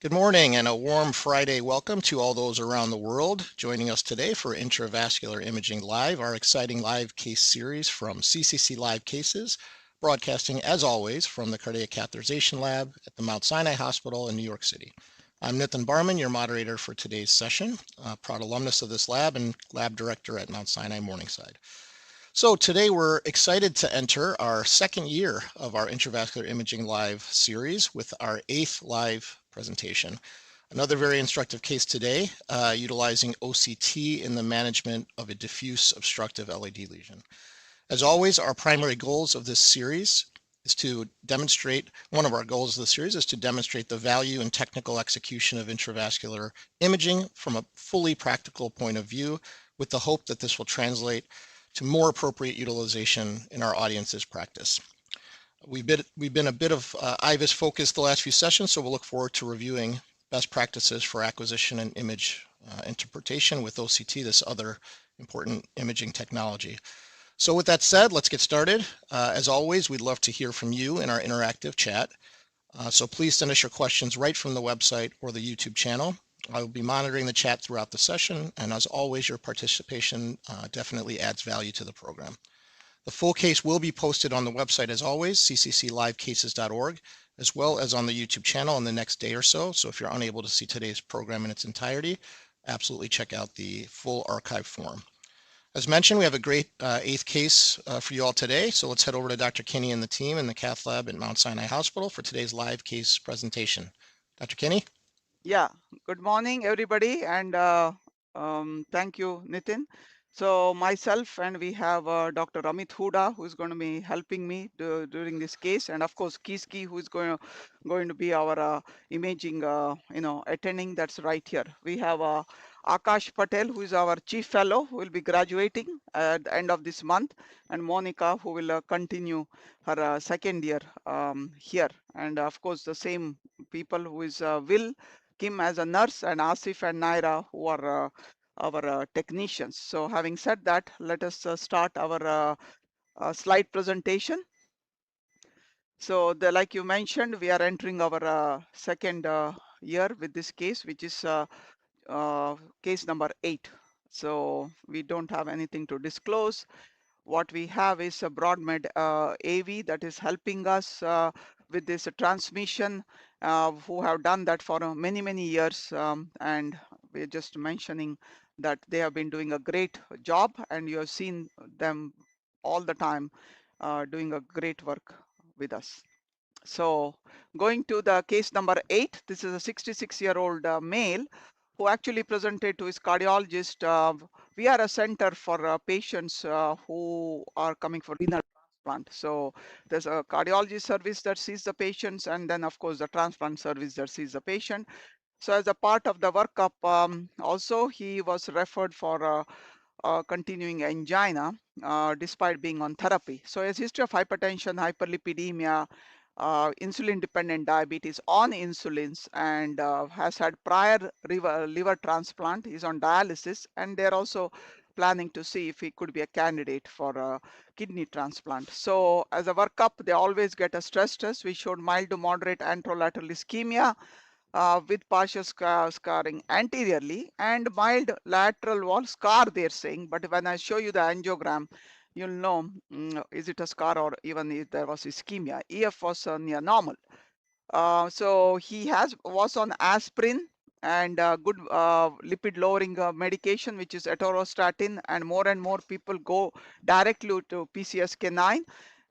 Good morning and a warm Friday welcome to all those around the world joining us today for Intravascular Imaging Live, our exciting live case series from CCC Live Cases, broadcasting as always from the Cardiac Catheterization Lab at the Mount Sinai Hospital in New York City. I'm Nitin Barman, your moderator for today's session, a proud alumnus of this lab and lab director at Mount Sinai Morningside. So today we're excited to enter our second year of our Intravascular Imaging Live series with our 8th live presentation. Another very instructive case today, utilizing OCT in the management of a diffuse obstructive LAD lesion. As always, our primary goals of this series is to demonstrate, one of our goals of the series is to demonstrate the value and technical execution of intravascular imaging from a fully practical point of view, with the hope that this will translate to more appropriate utilization in our audience's practice. We've been a bit of IVUS focused the last few sessions, so we'll look forward to reviewing best practices for acquisition and image interpretation with OCT, this other important imaging technology. So with that said, let's get started. As always, we'd love to hear from you in our interactive chat. So please send us your questions right from the website or the YouTube channel. I will be monitoring the chat throughout the session, and as always, your participation definitely adds value to the program. The full case will be posted on the website as always, ccclivecases.org, as well as on the YouTube channel in the next day or so. So if you're unable to see today's program in its entirety, absolutely check out the full archive form. As mentioned, we have a great 8th case for you all today. So let's head over to Dr. Kinney and the team in the cath lab at Mount Sinai Hospital for today's live case presentation. Dr. Kinney? Yeah, good morning, everybody, and thank you, Nitin. So myself and we have Dr. Amit Huda, who is going to be helping me during this case, and of course Kiski, who is going to be our imaging, attending. That's right here. We have Akash Patel, who is our chief fellow, who will be graduating at the end of this month, and Monica, who will continue her second year here, and of course the same people who is Will, Kim as a nurse, and Asif and Naira, who are our technicians. So having said that, let us start our slide presentation. So like you mentioned, we are entering our second year with this case, which is case number 8. So we don't have anything to disclose. What we have is a BroadMed AV that is helping us with this transmission, who have done that for many years, and we're just mentioning that they have been doing a great job, and you have seen them all the time doing a great work with us. So going to the case number 8, this is a 66-year-old male who actually presented to his cardiologist. We are a center for patients who are coming for renal transplant. So there's a cardiology service that sees the patients, and then of course the transplant service that sees the patient. So as a part of the workup, also he was referred for continuing angina despite being on therapy. So his history of hypertension, hyperlipidemia, insulin dependent diabetes, on insulins, and has had prior liver transplant. He's on dialysis, and they're also planning to see if he could be a candidate for a kidney transplant. So as a workup, they always get a stress test. We showed mild to moderate anterolateral ischemia with partial scarring anteriorly and mild lateral wall scar, they're saying. But when I show you the angiogram, you'll know, is it a scar or even if there was ischemia. EF was near normal. So he was on aspirin and good lipid lowering medication, which is atorvastatin, and more people go directly to PCSK9.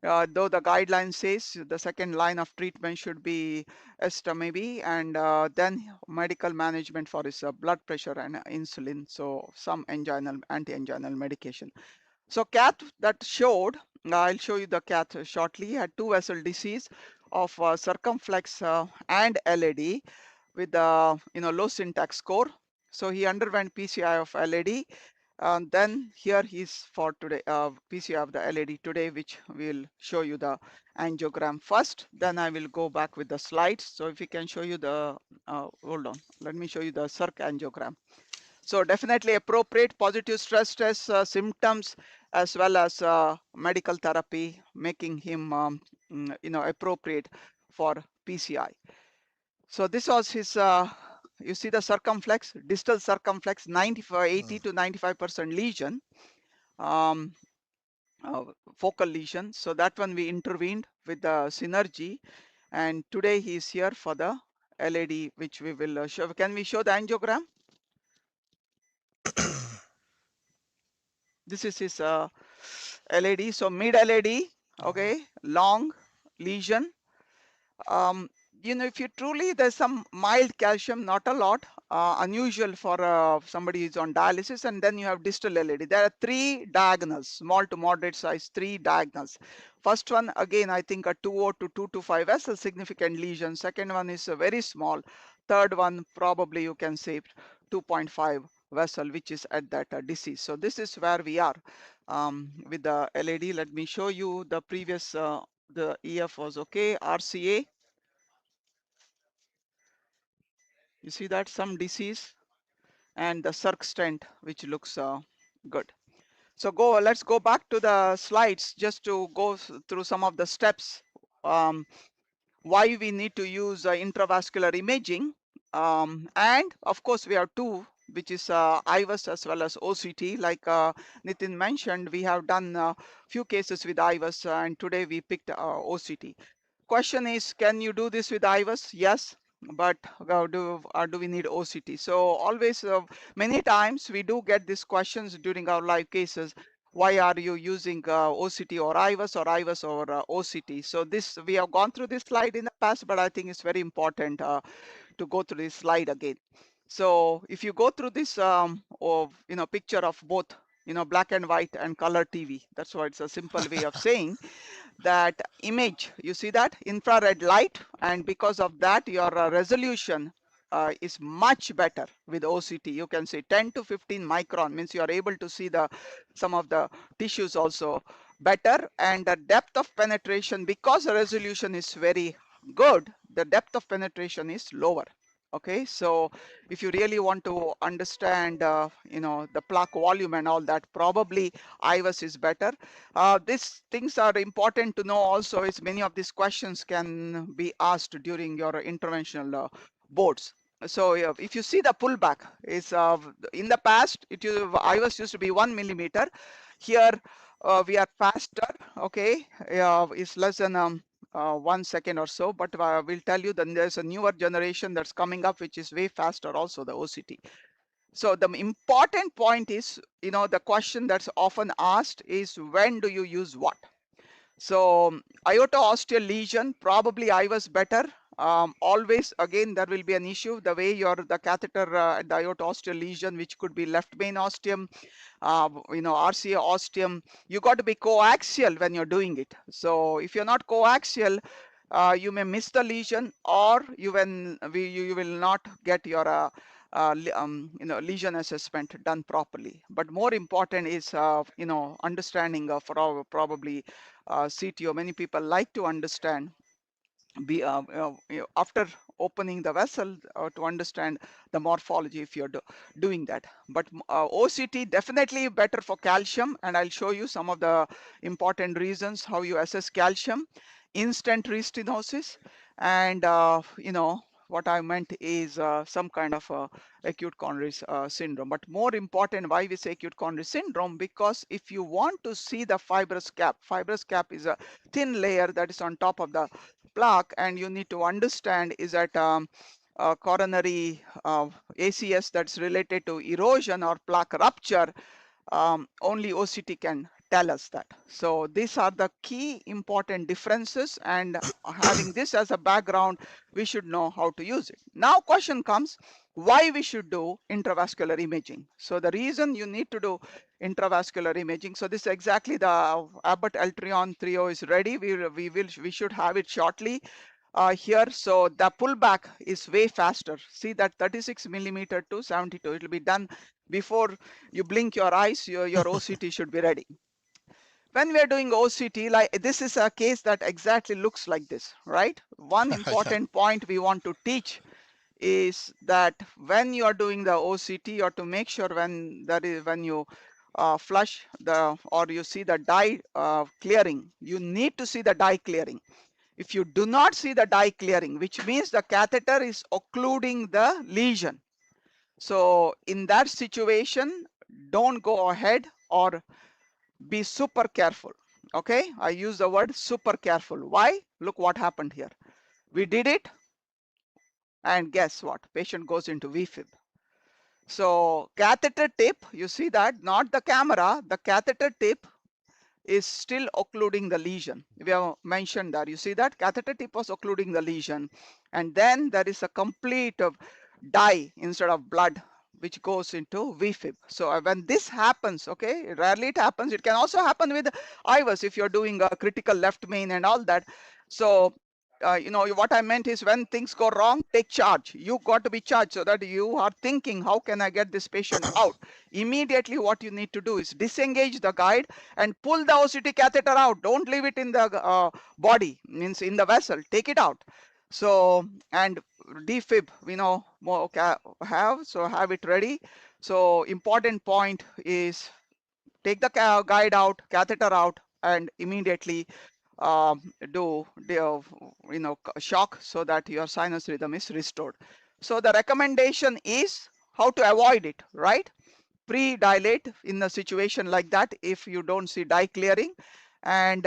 Though the guideline says the second line of treatment should be maybe, and then medical management for his blood pressure and insulin. So some anti-anginal medication. So cath that showed, I'll show you the cath shortly, had 2 vessel disease of circumflex and LAD with low syntax score. So he underwent PCI of LAD. Then here he's for today, PCI of the LAD today, which will show you the angiogram first. Then I will go back with the slides. So if you can show you the, hold on, let me show you the circ angiogram. So definitely appropriate positive stress test symptoms, as well as medical therapy, making him appropriate for PCI. So this was his, you see the circumflex, distal circumflex, 80 to 95% lesion, um, uh, focal lesion. So that one we intervened with the synergy. And today he is here for the LAD, which we will show. Can we show the angiogram? This is his LAD. So mid LAD, okay, long lesion. Um, you know, if you truly, there's some mild calcium, not a lot, unusual for somebody who's on dialysis, and then you have distal LAD. There are three diagonals, small to moderate size, three diagonals. First one, again, I think a 2O to 225 vessel, significant lesion. Second one is very small. Third one, probably you can say 2.5 vessel, which is at that disease. So this is where we are with the LAD. Let me show you the previous, the EF was okay, RCA. You see that some disease and the circ stent, which looks good. So let's go back to the slides just to go through some of the steps. Why we need to use intravascular imaging. And of course, we have two, which is IVUS as well as OCT. Like Nitin mentioned, we have done a few cases with IVUS, and today we picked OCT. Question is, can you do this with IVUS? Yes, but do we need OCT? So always, many times we do get these questions during our live cases. Why are you using OCT or IVUS or OCT? So this, we have gone through this slide in the past, but I think it's very important to go through this slide again. So if you go through this picture of both, black and white and color TV, that's why it's a simple way of saying that image, you see that infrared light, and because of that your resolution is much better with OCT. You can say 10 to 15 micron, means you are able to see the some of the tissues also better, and the depth of penetration, because the resolution is very good, the depth of penetration is lower. Okay, so if you really want to understand the plaque volume and all that, probably IVUS is better. These things are important to know also, is many of these questions can be asked during your interventional boards. So if you see the pullback is in the past, IVUS used to be 1 millimeter. Here we are faster. Okay, it's less than 1 second or so, but we'll tell you then there's a newer generation that's coming up, which is way faster also, the OCT. So the important point is, the question that's often asked is, when do you use what? So aorta-ostial lesion, probably IVUS better. Always, again, there will be an issue, the way the catheter, the aorta-ostial lesion, which could be left main ostium, RCA ostium, you got to be coaxial when you're doing it. So if you're not coaxial, you may miss the lesion, or you will not get your lesion assessment done properly. But more important is understanding of probably CTO. Many people like to understand after opening the vessel to understand the morphology if you're doing that. But OCT definitely better for calcium, and I'll show you some of the important reasons how you assess calcium. Instant restenosis, and what I meant is some kind of acute coronary syndrome. But more important, why we say acute coronary syndrome, because if you want to see the fibrous cap is a thin layer that is on top of the plaque, and you need to understand is that coronary ACS that's related to erosion or plaque rupture, only OCT can tell us that. So these are the key important differences, and having this as a background, we should know how to use it. Now question comes, why we should do intravascular imaging. So the reason you need to do intravascular imaging, so this is exactly the Abbott Eltrion 3.0 is ready. We should have it shortly here. So the pullback is way faster. See that 36 millimeter to 72, it will be done before you blink your eyes. Your OCT should be ready. When we are doing OCT, like this is a case that exactly looks like this, right? One important point we want to teach is that when you are doing the OCT, you have to make sure when you flush or you see the dye clearing, you need to see the dye clearing. if you do not see the dye clearing, which means the catheter is occluding the lesion. So in that situation, don't go ahead or be super careful. Okay, I use the word super careful. Why? Look what happened here. We did it, and guess what? Patient goes into VFib. So catheter tip, you see that, not the camera, the catheter tip is still occluding the lesion. We have mentioned that. You see that catheter tip was occluding the lesion, and then there is a complete dye instead of blood which goes into VFib. So when this happens, okay, rarely it happens. It can also happen with IVUS if you're doing a critical left main and all that. So you know, what I meant is when things go wrong, take charge. You got to be charged so that you are thinking, how can I get this patient out? Immediately what you need to do is disengage the guide and pull the OCT catheter out. Don't leave it in the body, means in the vessel. Take it out. So, and defib, we know have it ready. So important point is take the guide out, catheter out, and immediately do the shock so that your sinus rhythm is restored. So the recommendation is how to avoid it, right? Pre-dilate in a situation like that if you don't see dye clearing, and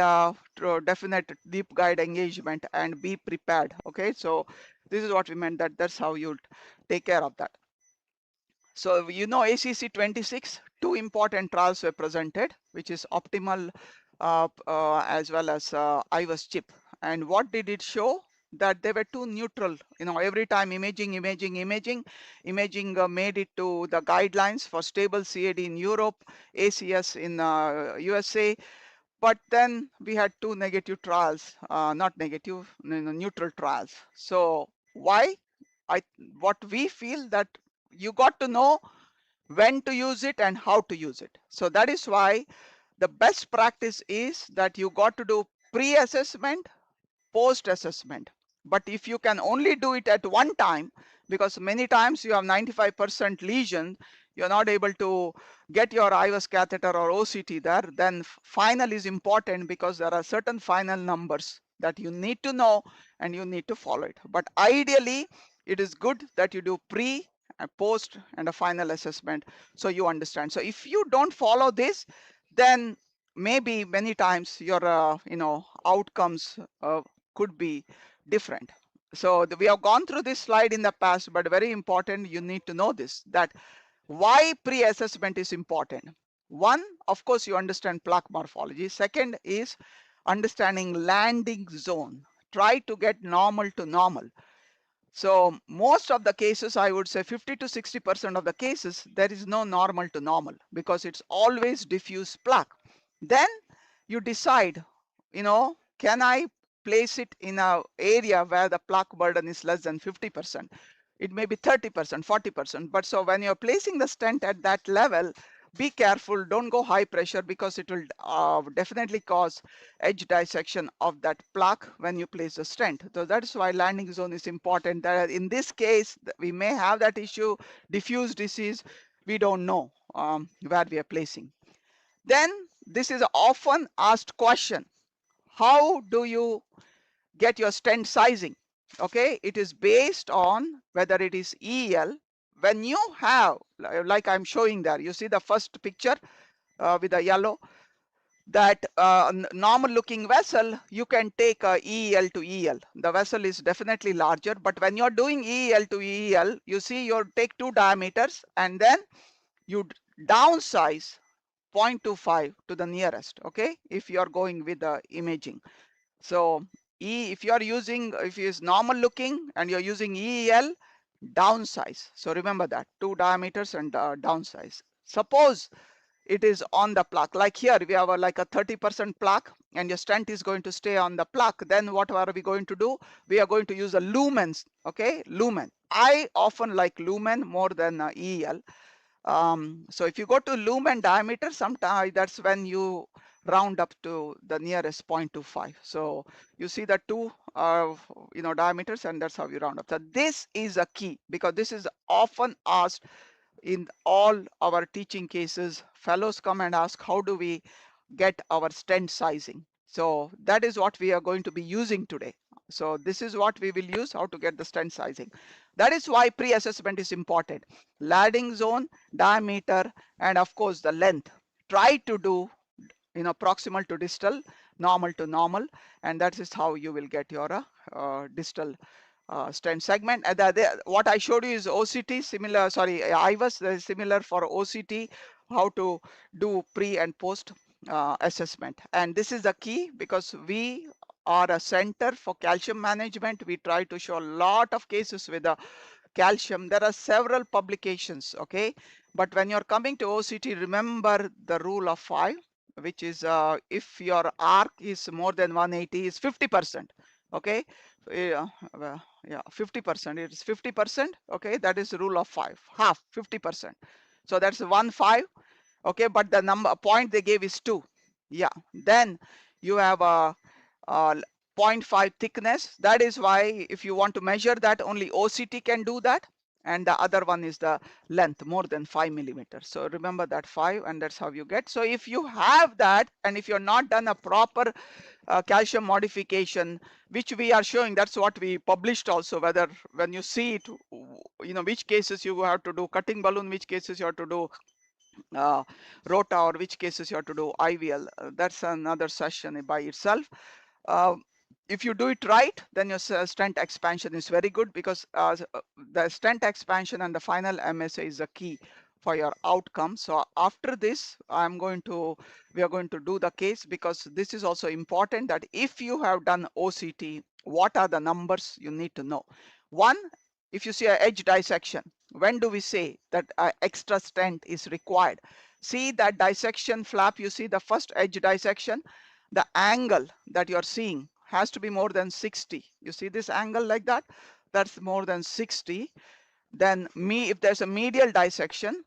definite deep guide engagement, and be prepared. Okay, so this is what we meant, that that's how you take care of that. So you know, ACC 26, two important trials were presented, which is optimal as well as IVUS chip. And what did it show? That they were too neutral. You know, every time imaging made it to the guidelines for stable CAD in Europe, ACS in USA. But then we had two negative trials, not negative, neutral trials. So why? What we feel that you got to know when to use it and how to use it. So that is why the best practice is that you got to do pre-assessment, post-assessment. But if you can only do it at one time, because many times you have 95% lesion, you're not able to get your IVUS catheter or OCT there, then final is important, because there are certain final numbers that you need to know and you need to follow it. But ideally, it is good that you do pre, a post, and a final assessment, so you understand. So if you don't follow this, then maybe many times your outcomes could be different. So we have gone through this slide in the past, but very important, you need to know this, that why pre-assessment is important. One, of course, you understand plaque morphology. Second is understanding landing zone. Try to get normal to normal. So most of the cases, I would say 50 to 60% of the cases, there is no normal to normal, because it's always diffuse plaque. Then you decide, can I place it in an area where the plaque burden is less than 50%? It may be 30%, 40%. But so when you're placing the stent at that level, be careful, don't go high pressure, because it will definitely cause edge dissection of that plaque when you place the stent. So that's why landing zone is important. That in this case, we may have that issue, diffuse disease, we don't know where we are placing. Then this is an often asked question. How do you get your stent sizing? Okay, it is based on whether it is EL. When you have, like I'm showing there, you see the first picture with the yellow, that normal looking vessel, you can take a EL to EL. The vessel is definitely larger, but when you're doing EL to EL, you see you take two diameters and then you downsize 0.25 to the nearest, okay, if you are going with the imaging. So if you are using, if it is normal looking and you're using EL, downsize. So remember that, two diameters and downsize. Suppose it is on the plaque, like here we have like a 30% plaque and your stent is going to stay on the plaque, then what are we going to do? We are going to use a lumens, okay, lumen. I often like lumen more than EL. So if you go to lumen diameter, sometimes that's when you round up to the nearest 0.25. So you see the two diameters, and that's how you round up. So this is a key, because this is often asked in all our teaching cases. Fellows come and ask, how do we get our stent sizing? So that is what we are going to be using today. So this is what we will use, how to get the stent sizing. That is why pre-assessment is important. Landing zone, diameter, and of course the length. Try to do proximal to distal, normal to normal, and that is how you will get your distal stent segment. And what I showed you is OCT, similar, sorry, IVUS, similar for OCT, how to do pre and post assessment. And this is the key, because we are a center for calcium management. We try to show a lot of cases with the calcium. There are several publications, okay? But when you're coming to OCT, remember the rule of 5, which is if your arc is more than 180 is 50%, okay? Yeah, 50%, it is 50%, okay? That is the rule of 5, half, 50%. So that's 1/5, okay? But the point they gave is 2. Yeah, then you have a 0.5 thickness. That is why if you want to measure that, only OCT can do that. And the other one is the length, more than 5 millimeters. So remember that 5, and that's how you get. So if you have that, and if you're not done a proper calcium modification, which we are showing, that's what we published also, whether when you see it, which cases you have to do cutting balloon, which cases you have to do rota, or which cases you have to do IVL. That's another session by itself. If you do it right, then your stent expansion is very good, because the stent expansion and the final MSA is the key for your outcome. So after this, we are going to do the case, because this is also important, that if you have done OCT, what are the numbers you need to know. One, if you see an edge dissection, when do we say that extra stent is required? See that dissection flap, you see the first edge dissection, the angle that you're seeing has to be more than 60. You see this angle like that? That's more than 60. Then if there's a medial dissection,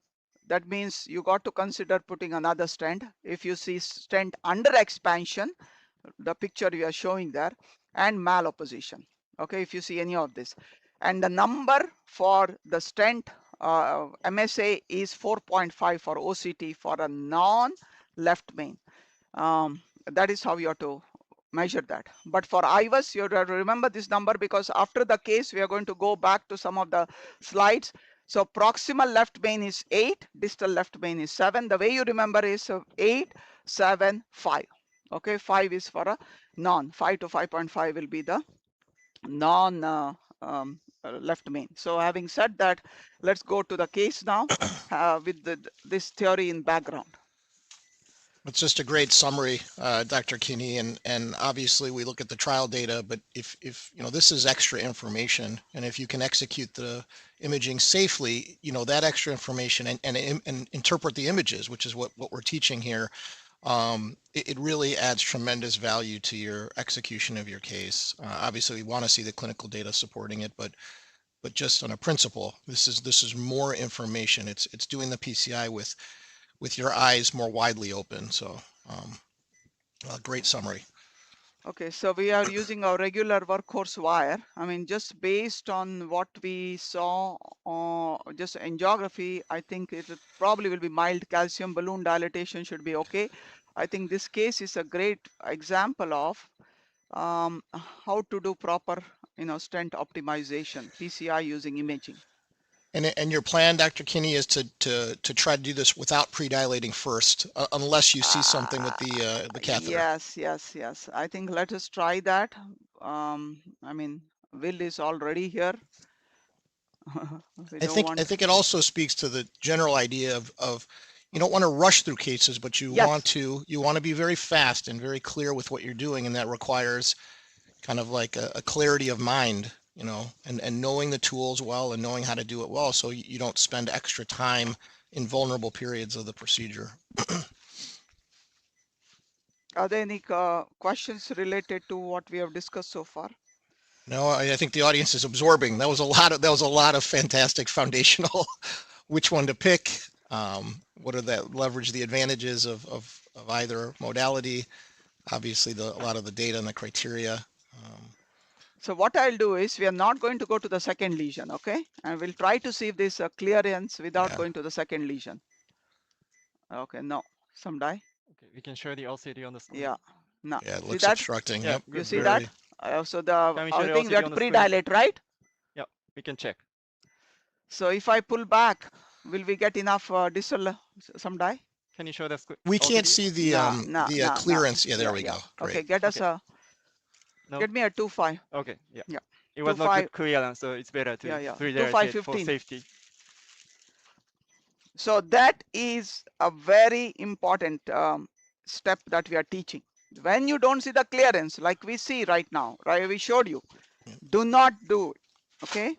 that means you got to consider putting another stent. If you see stent under expansion, the picture you are showing there, and malopposition. Okay, if you see any of this. And the number for the stent MSA is 4.5 for OCT for a non-left main. That is how you have to measure that. But for IVUS, you have to remember this number, because after the case, we are going to go back to some of the slides. So proximal left main is 8, distal left main is 7. The way you remember is 8, 7, 5. Okay, 5 is for a non. 5 to 5.5 will be the non left main. So having said that, let's go to the case now with this theory in background. It's just a great summary, Dr. Kinney, and obviously we look at the trial data, but if this is extra information, and if you can execute the imaging safely, that extra information and interpret the images, which is what we're teaching here, it really adds tremendous value to your execution of your case. Obviously, we want to see the clinical data supporting it, but just on a principle, this is more information. It's doing the PCI with your eyes more widely open. So great summary. Okay, so we are using our regular workhorse wire. I mean, just based on what we saw, just angiography, I think it probably will be mild calcium balloon dilatation should be okay. I think this case is a great example of how to do proper, stent optimization, PCI using imaging. And your plan, Dr. Kinney, is to try to do this without pre-dilating first, unless you see something with the catheter. Yes. I think let us try that. I mean, Will is already here. I think it also speaks to the general idea of you don't want to rush through cases, but you want to be very fast and very clear with what you're doing, and that requires kind of like a clarity of mind, and knowing the tools well and knowing how to do it well, so you don't spend extra time in vulnerable periods of the procedure. Are there any questions related to what we have discussed so far? No, I think the audience is absorbing. That was a lot of fantastic foundational. Which one to pick? What are that? Leverage the advantages of either modality. Obviously, a lot of the data and the criteria. So what I'll do is we are not going to go to the second lesion, okay? And we'll try to see if there's a clearance without going to the second lesion. Okay, no, some die. Okay, we can share the LCD on the screen. Yeah, no. Yeah, it See looks that? obstructing. Yeah, Yep. You see that? So the Can we show I the think we OCT have on to the screen? pre-dilate, right? Yeah, we can check. So if I pull back, will we get enough distal some dye? Can you show the We can't OCT? see the clearance. Yeah, there we go. Okay, Great. get us Okay. a get me a 2.5. Okay, yeah. Yeah. It was not 2.5. good clearance, so it's better to Yeah. pre-dilate for 2.5/15. safety. So that is a very important step that we are teaching. When you don't see the clearance, like we see right now, right? We showed you. Do not do it. Okay.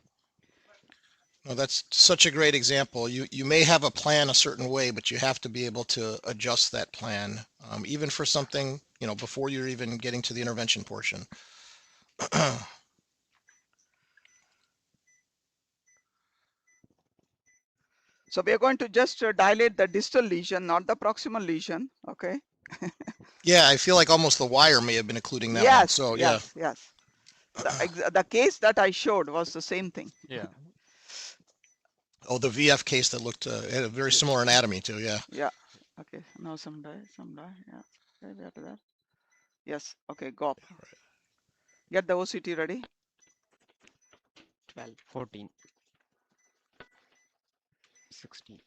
No, that's such a great example. You may have a plan a certain way, but you have to be able to adjust that plan, even for something, before you're even getting to the intervention portion. So we are going to just dilate the distal lesion, not the proximal lesion. Okay. Yeah, I feel like almost the wire may have been including that one. Yes. So yes. The case that I showed was the same thing. Yeah. Oh, the VF case that looked had a very similar anatomy too. Yeah. Yeah. Okay. Now some dye. Yeah. Okay, after that. Yes. Okay. Go up. Get the OCT ready. 12, 14, 16.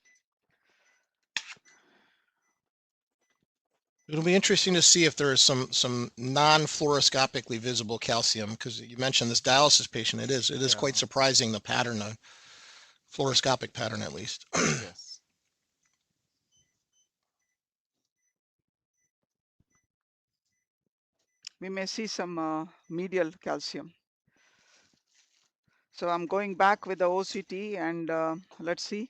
It'll be interesting to see if there is some non-fluoroscopically visible calcium, because you mentioned this dialysis patient. It is quite surprising, the pattern, the fluoroscopic pattern at least. Yes. We may see some medial calcium. So I'm going back with the OCT and let's see.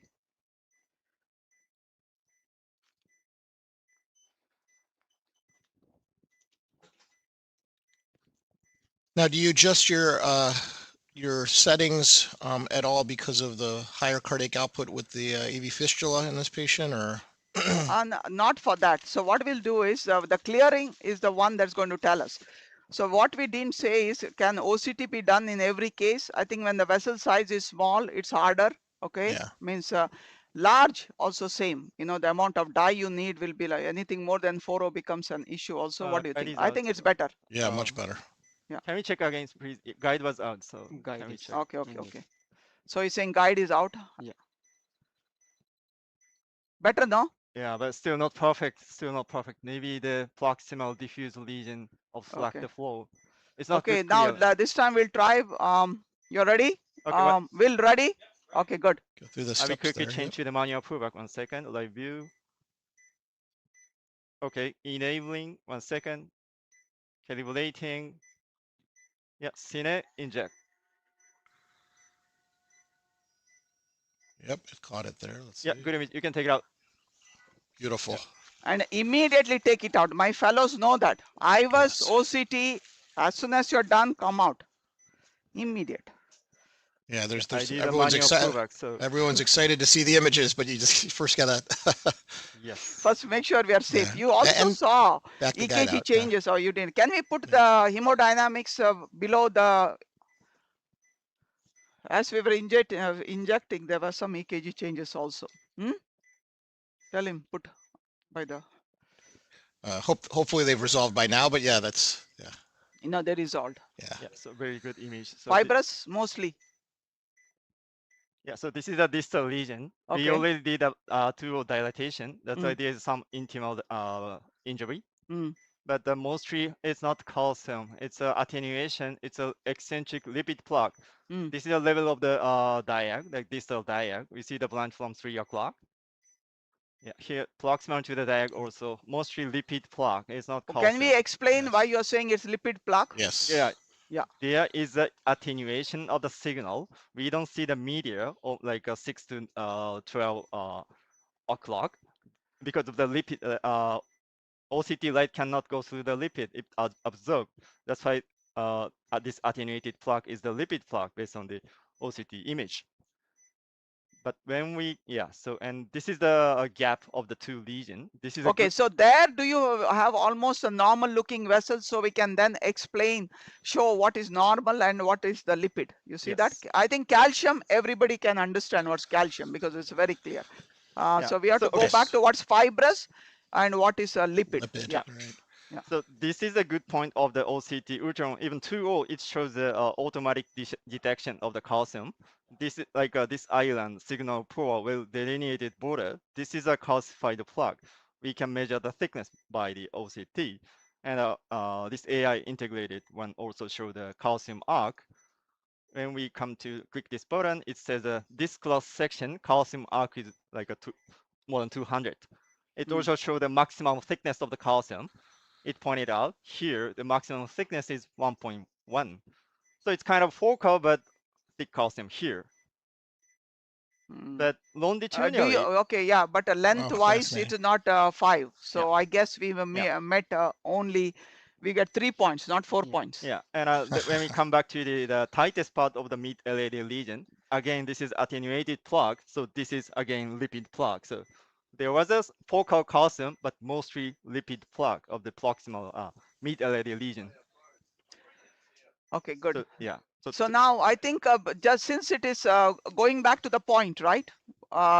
Now, do you adjust your settings at all because of the higher cardiac output with the AV fistula in this patient, or? Not for that. So what we'll do is the clearing is the one that's going to tell us. So what we didn't say is, can OCT be done in every case? I think when the vessel size is small, it's harder. Okay. Yeah. Means large also same. The amount of dye you need will be like anything more than 4O becomes an issue also. What do you think? I think it's better. Yeah, much better. Yeah. Can we check again, please? Guide was out, so Guide can we is check? Okay. So you're saying guide is out? Yeah. Better, no? Yeah, but still not perfect. Maybe the proximal diffuse lesion obstruct Okay. the flow. It's not Okay, good now clear. this time we'll try. You're ready? Okay, Will ready? Okay, good. Go through the I will steps quickly there. change to the manual pullback. 1 second. Live view. Okay, enabling. 1 second. Calibrating. Yeah, cine, inject. Yep, it caught it there. Let's Yeah, see. good image. You can take it out. Beautiful. Yeah. And immediately take it out. My fellows know that. I was Yes. OCT. As soon as you're done, come out. Immediate. Yeah, there's I did a everyone's manual excited. pullback, so Everyone's excited to see the images, but you just first gotta. yes. First, make sure we are safe. Yeah. You also And saw back the guide EKG out, yeah. changes, or you didn't. Can we put the hemodynamics below the? As we were injecting, there were some EKG changes also. Tell him put by the. Hopefully they've resolved by now, but yeah, that's They resolved. yeah. So very good image. So Fibrous mostly. yeah, so this is a distal lesion. Okay. We already did a two dilatation. That's why there's some intimal injury. But the mostly it's not calcium. It's a attenuation. It's a eccentric lipid plaque. This is the level of the diag, like distal diag. We see the branch from 3 o'clock. Yeah, here proximal to the diag also mostly lipid plaque. It's not calcium. Can we explain why you're saying it's lipid plaque? Yes. Yeah. There is the attenuation of the signal. We don't see the media of like 6 to 12 o'clock because of the lipid. OCT light cannot go through the lipid if absorbed. That's why this attenuated plaque is the lipid plaque based on the OCT image. But when we, and this is the gap of the two lesions. This is okay. So there, do you have almost a normal looking vessel, so we can then show what is normal and what is the lipid. You see that? I think calcium, everybody can understand what's calcium because it's very clear. So we have to go back to what's fibrous and what is a lipid. Lipid. Yeah. Right. Yeah. So this is a good point of the OCT ultrasound. Even 2O, it shows the automatic detection of the calcium. This is like this island signal pool well delineated border. This is a calcified plug. We can measure the thickness by the OCT. And this AI integrated one also show the calcium arc. When we come to click this button, it says this cross section calcium arc is like more than 200. It also shows the maximum thickness of the calcium. It pointed out here the maximum thickness is 1.1. So it's kind of focal, but thick calcium here. But Do you longitudinally, okay? Yeah, but lengthwise fascinating. it's not 5. So yeah, I guess we met only we get 3 points, not 4 Yeah. points. yeah. And when we come back to the tightest part of the mid-LAD lesion, again, this is attenuated plaque. So this is again lipid plaque. So there was a focal calcium, but mostly lipid plaque of the proximal mid-LAD lesion. Okay, good. So yeah. So now I think just since it is going back to the point, right?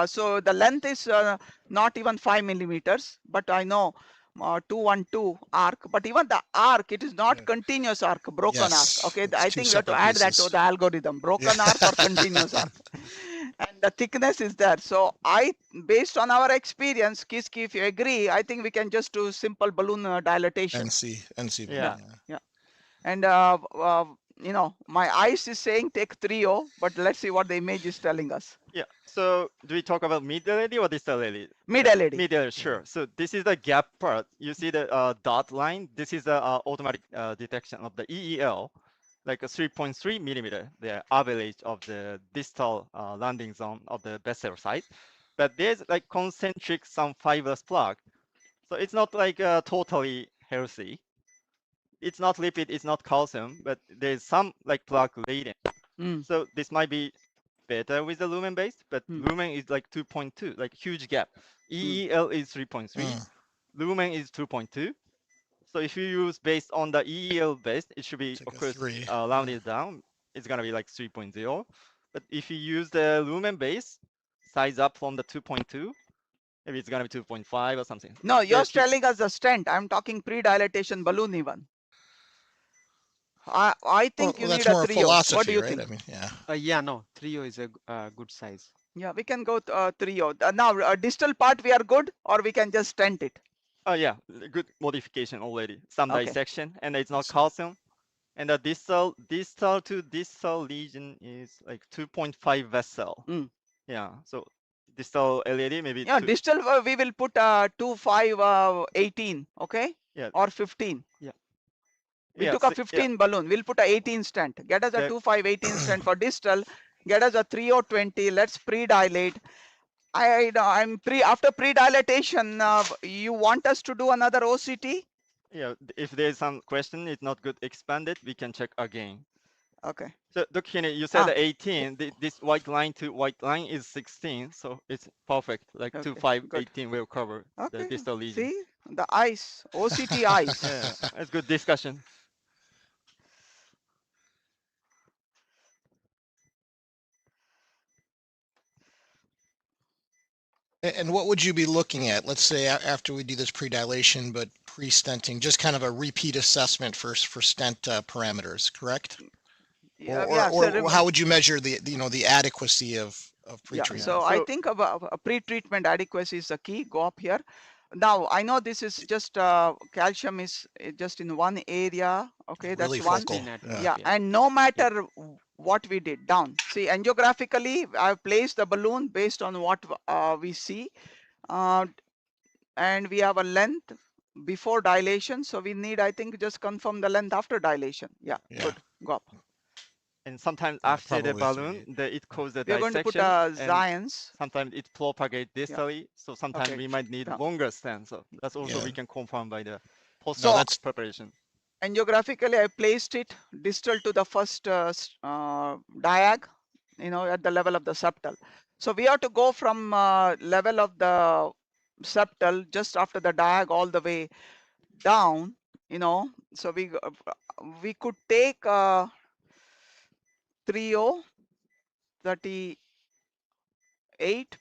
So the length is not even 5 millimeters, but I know 212 arc, but even the arc, it is not Yeah. continuous arc, broken Yes, arc. Okay, it's I two think we have to separate add that to pieces. the algorithm, broken Yeah. arc or continuous arc. And the thickness is there. So based on our experience, Kiski, if you agree, I think we can just do simple balloon dilatation. NC Yeah. balloon. Yeah. And you know, my eyes is saying take 3O, but let's see what the image is telling us. Yeah. So do we talk about mid LED or distal LED? Mid LED. Mid LED, sure. So this is the gap part. You see the dot line. This is the automatic detection of the EEL, like a 3.3 millimeter, the average of the distal landing zone of the vessel site. But there's like concentric some fibrous plaque. So it's not like totally healthy. It's not lipid, it's not calcium, but there's some like plaque latent. Mm. So this might be better with the lumen based, but Mm. lumen is like 2.2, like huge gap. EEL is 3.3, lumen is 2.2. So if you use based on the EEL based, it should be, It's like of a course, 3. rounded down. It's gonna be like 3.0. But if you use the lumen base, size up from the 2.2, maybe it's gonna be 2.5 or something. No, you're There's few- telling us the stent. I'm talking pre-dilatation balloon even. I think you Well, need that's a more 3O. What do philosophy, you right? think? I mean, yeah. Yeah, no, 3O is a good size. Yeah, we can go 3O. Now, distal part we are good, or we can just stent it. Oh yeah, good modification already. Some Okay. dissection, and it's not So- calcium. And the distal to distal lesion is like 2.5 vessel. Mm. Yeah, so distal LED maybe Yeah, two, distal we will put 2, 5, 18, okay? yeah, Or 15. yeah. We Yeah, took a so, yeah, 15 balloon. We'll put a 18 stent. Get us a the, 2, 5, 18 stent for distal. Get us a 3 or 20. Let's pre-dilate. I'm after pre-dilatation. You want us to do another OCT? yeah. If there's some question, it's not good expanded, we can check again. Okay. So Dr. Kinney, you said Ah. 18. This white line to white line is 16, so it's perfect. Like Okay, 2, 5, good. 18 will cover the Okay. distal lesion. See the eyes, OCT eyes. Yeah, it's good discussion. And what would you be looking at? Let's say after we do this pre-dilation, but pre-stenting, just kind of a repeat assessment for stent parameters, correct? Yeah, Or how would you measure the adequacy of yeah, pre-treatment? so I think about a pre-treatment adequacy is the key. Go up here. Now I know this is just calcium is just in one area. Okay, Really that's one. focal. Yeah, and no matter what we did down. See, angiographically, I've placed the balloon based on what we see, and we have a length before dilation. So we need, I think, just confirm the length after dilation. Yeah, Yeah. good. Go up. And sometimes Yeah, after the probably balloon, it causes the We are going to put dissection. And Zions. sometimes it propagates distally, so sometimes Okay, we might need yeah. longer stent. So that's also Yeah. we can confirm by the post So- preparation. Angiographically, I placed it distal to the first diag, at the level of the septal. So we have to go from level of the septal just after the diag all the way down, so we could take 30 38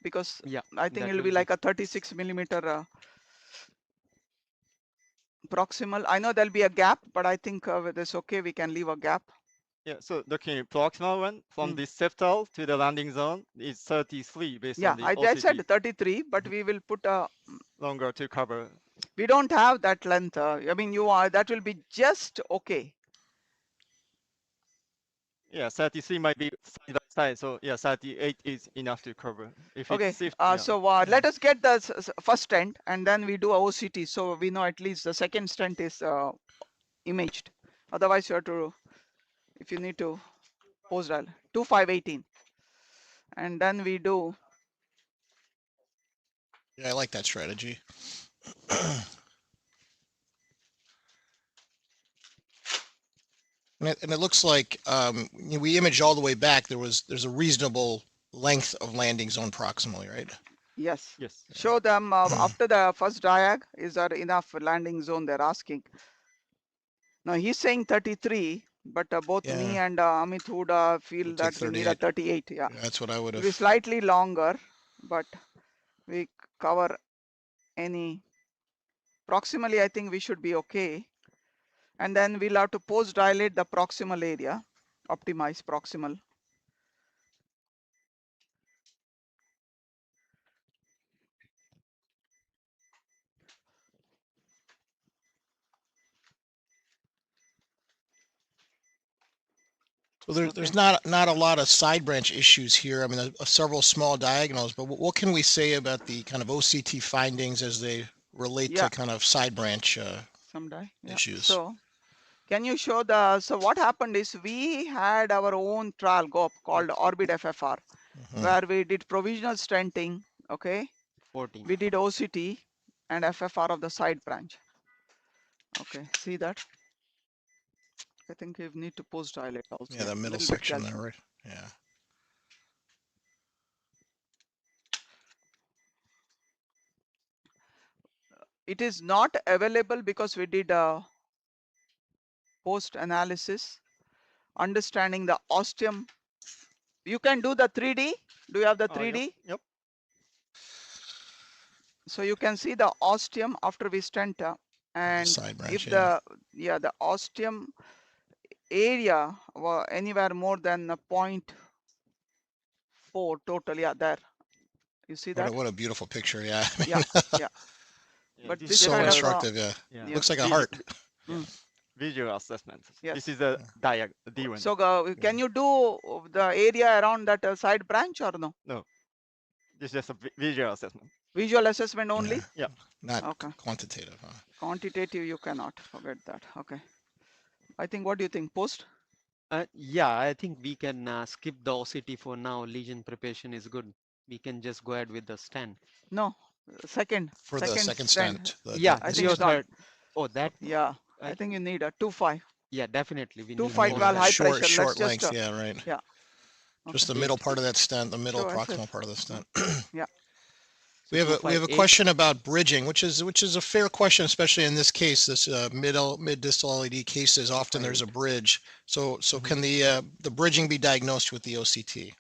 because Yeah, I think that it'll will be like a 36 millimeter. Proximal. I know there'll be a gap, but I think with this okay, we can leave a gap. Yeah, so the proximal one from the septal to the landing zone is 33 based Yeah, on the I OCT. said 33, but we will put a Longer to cover. we don't have that length. I mean, that will be just okay. Yeah, 33 might be side by side. So yeah, 38 is enough to cover. If Okay. it's shift, So let us get the first stent, and then we do a OCT, so we know at least the second stent is imaged. Otherwise, you have to, if you need to post dial 2518, and then we do. Yeah, I like that strategy. And it looks like we imaged all the way back. There's a reasonable length of landing zone proximally, right? Yes. yes. Show them after the first diag, is there enough landing zone, they're asking. Now he's saying 33, but both me Yeah. and Amit would feel We'll that take we need a 38. Yeah. That's what I would It'll be have. slightly longer, but we cover any proximally. I think we should be okay. And then we'll have to post dilate the proximal area, optimize proximal. So there's not a lot of side branch issues here. I mean, several small diagonals, but what can we say about the kind of OCT findings as they relate to kind of side branch issues? So can you show so what happened is we had our own trial go up called Orbit FFR, where we did provisional stenting. Okay. 14. We did OCT and FFR of the side branch. Okay, see that? I think we need to post dilate also. Yeah, the middle section there, right? Yeah. It is not available because we did a post analysis, understanding the ostium. You can do the 3D. Do you have the 3D? Yep. So you can see the ostium after we stent, and side branch, if the ostium area were anywhere more than 0.4 total, there. You see that? What a beautiful picture, yeah. Yeah. But this is so instructive, yeah. Looks like a heart. Visual assessment. Yes. This is a D1. So can you do the area around that side branch or no? No. This is just a visual assessment. Visual assessment only? Yeah. Not quantitative, huh? Quantitative, you cannot forget that. Okay. I think, what do you think? Post? Yeah, I think we can skip the OCT for now. Lesion preparation is good. We can just go ahead with the stent. No, second. For the second stent. Yeah, I think it's not. Oh, that. Yeah, I think you need a 2.5. Yeah, definitely. We 2.5 valve high pressure. Short length, yeah, right. Yeah. Just the middle part of that stent, the middle proximal part of the stent. Yeah. We have a question about bridging, which is a fair question, especially in this case. This mid distal LED cases, often there's a bridge. So can the bridging be diagnosed with the OCT?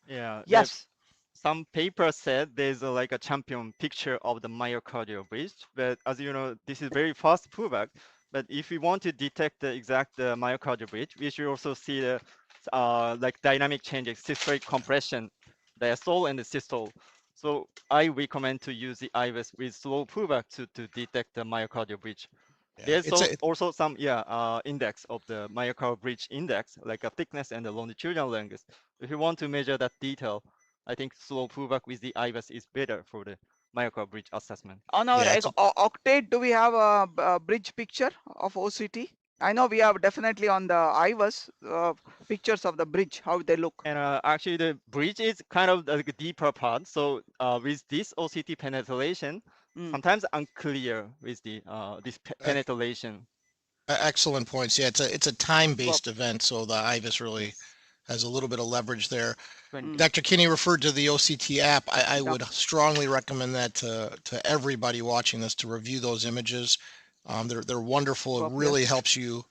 Yeah. Yes. Some paper said there's like a champion picture of the myocardial bridge, but as you know, this is very fast pullback. But if we want to detect the exact myocardial bridge, we should also see the like dynamic changes, systolic compression, diastole and the systole. So I recommend to use the IVUS with slow pullback to detect the myocardial bridge. Yeah, there's also some index of the myocardial bridge index, like a thickness and the longitudinal length. If you want to measure that detail, I think slow pullback with the IVUS is better for the myocardial bridge assessment. On our Octave, do we have a bridge picture of OCT? I know we have definitely on the IVUS pictures of the bridge, how they look. And actually, the bridge is kind of like a deeper part. So with this OCT penetration, sometimes unclear with the this penetration. Excellent points. Yeah, it's a time-based event, so the IVUS really has a little bit of leverage there. Dr. Kinney referred to the OCT app. I would strongly recommend that to everybody watching this to review those images. They're wonderful. It really helps you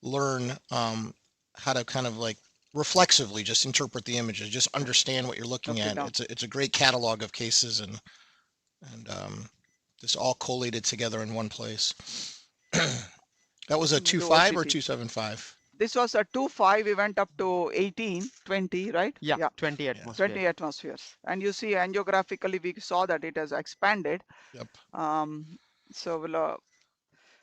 learn how to kind of like reflexively just interpret the images, just understand what you're looking at. It's a great catalog of cases and This all collated together in one place. That was a Do 2.5 or OCT. 2.75? This was a 2.5. We went up to 18, 20, right? Yeah, 20 Yeah. atmosphere. 20 atmospheres. And you see angiographically, we saw that it has expanded. Yep. So we'll,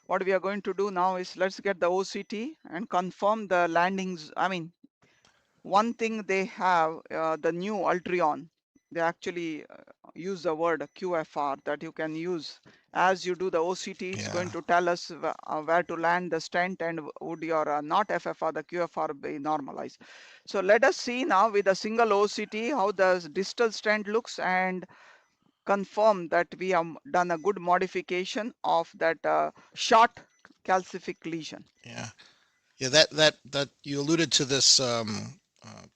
what we are going to do now is let's get the OCT and confirm the landings. I mean, one thing they have, the new Ultreon, they actually use the word QFR that you can use as you do the OCT. It's going to tell us where to land the stent and would your not FFR, the QFR be normalized. So let us see now with a single OCT how the distal stent looks and confirm that we have done a good modification of that short calcific lesion. Yeah. Yeah, that you alluded to this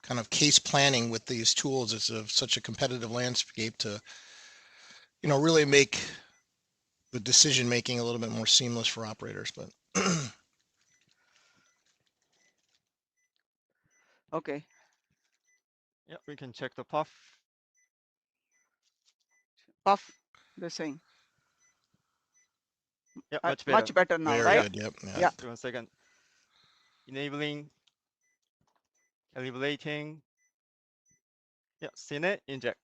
kind of case planning with these tools. It's such a competitive landscape to, really make the decision making a little bit more seamless for operators. But Okay. Yeah, we can check the puff. Puff, they're saying. Yeah, much better. Much better now, very right? good. Yep. Yeah. 1 second. Enabling, elevating. Yeah, cine, inject.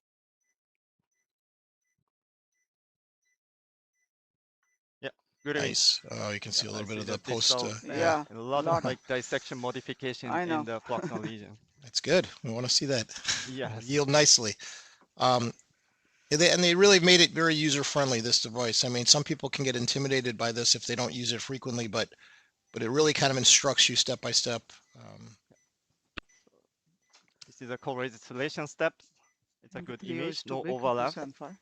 Yeah, good image. Nice. Oh, you can see a little bit of the post. distal, Yeah, a lot lot. of like dissection modification I know. in the proximal lesion. That's good. We want to see that Yes. yield nicely. And they really made it very user friendly, this device. I mean, some people can get intimidated by this if they don't use it frequently, but it really kind of instructs you step by step. This is a co-registration steps. It's a good image, no big, overlap. 275.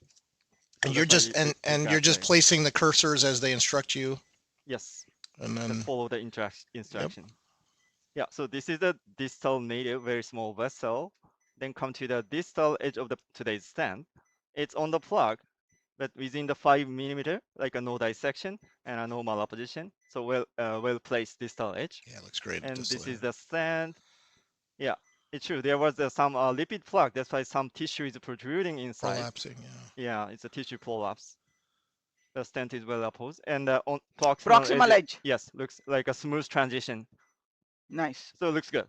And So you're that's why just and you're just placing the cursors as they instruct you, Yes, and just then follow the instruction. Yeah, so this is the distal native, very small vessel. Then come to the distal edge of the today's stent. It's on the plug, but within the 5 millimeter, like a no dissection and a no malapposition. So well placed distal edge. yeah, it looks great. And distal this edge. is the stent. Yeah, it's true. There was some lipid plug. That's why some tissue is protruding inside. Prolapsing. Yeah. Yeah, it's a tissue prolapse. The stent is well opposed, and on Proximal edge. Yes, looks like a smooth transition. Nice. So it looks good.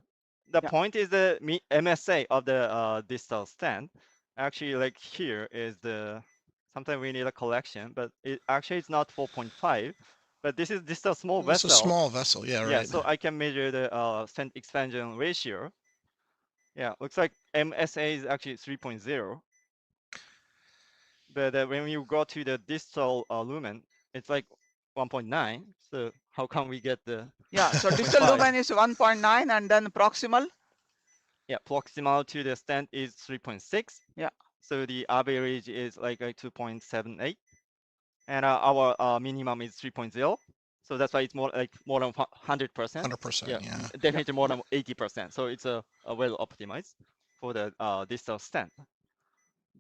The Yeah. point is the MSA of the distal stent. Actually, like here is the. Sometimes we need a collection, but it actually it's not 4.5. But this is a small It's vessel. a small vessel. Yeah. Right. Yeah, so I can measure the stent expansion ratio. Yeah, looks like MSA is actually 3.0. But when you go to the distal lumen, it's like 1.9. So how come we get the? Yeah, so distal 0.5? lumen is 1.9 and then proximal. Yeah, proximal to the stent is 3.6. Yeah. So the average is like a 2.78, and our minimum is 3.0. So that's why it's more than 100%. 100%. Yeah. Definitely more than 80%. So it's a well optimized for the distal stent.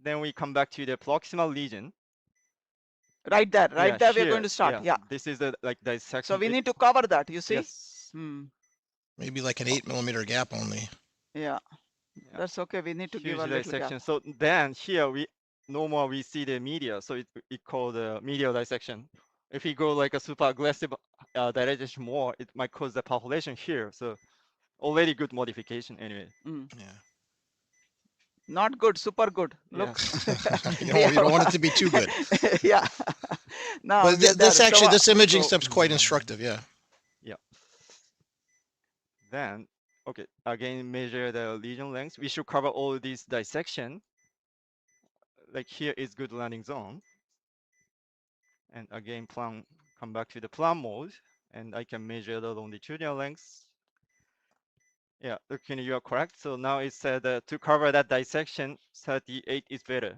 Then we come back to the proximal lesion. Right there, Yeah, we're here, going to start. Yeah. This is the dissection. So we need to cover that, you see? Yes. Maybe like an 8 millimeter gap only. Yeah. That's okay. We need to give a Huge little dissection. gap. So then here we see the media. So it called the medial dissection. If we go like a super aggressive dilation more, it might cause the perforation here. So already good modification anyway. Yeah. Not good, super good. Look. you don't want it to be too good. Yeah. Now, but this imaging step's quite instructive. Yeah. Yeah. Then, okay, again, measure the lesion length. We should cover all these dissection. Like here is good landing zone. And again, come back to the plan mode, and I can measure the longitudinal length. Yeah, looking, you are correct. So now it said to cover that dissection, 38 is better.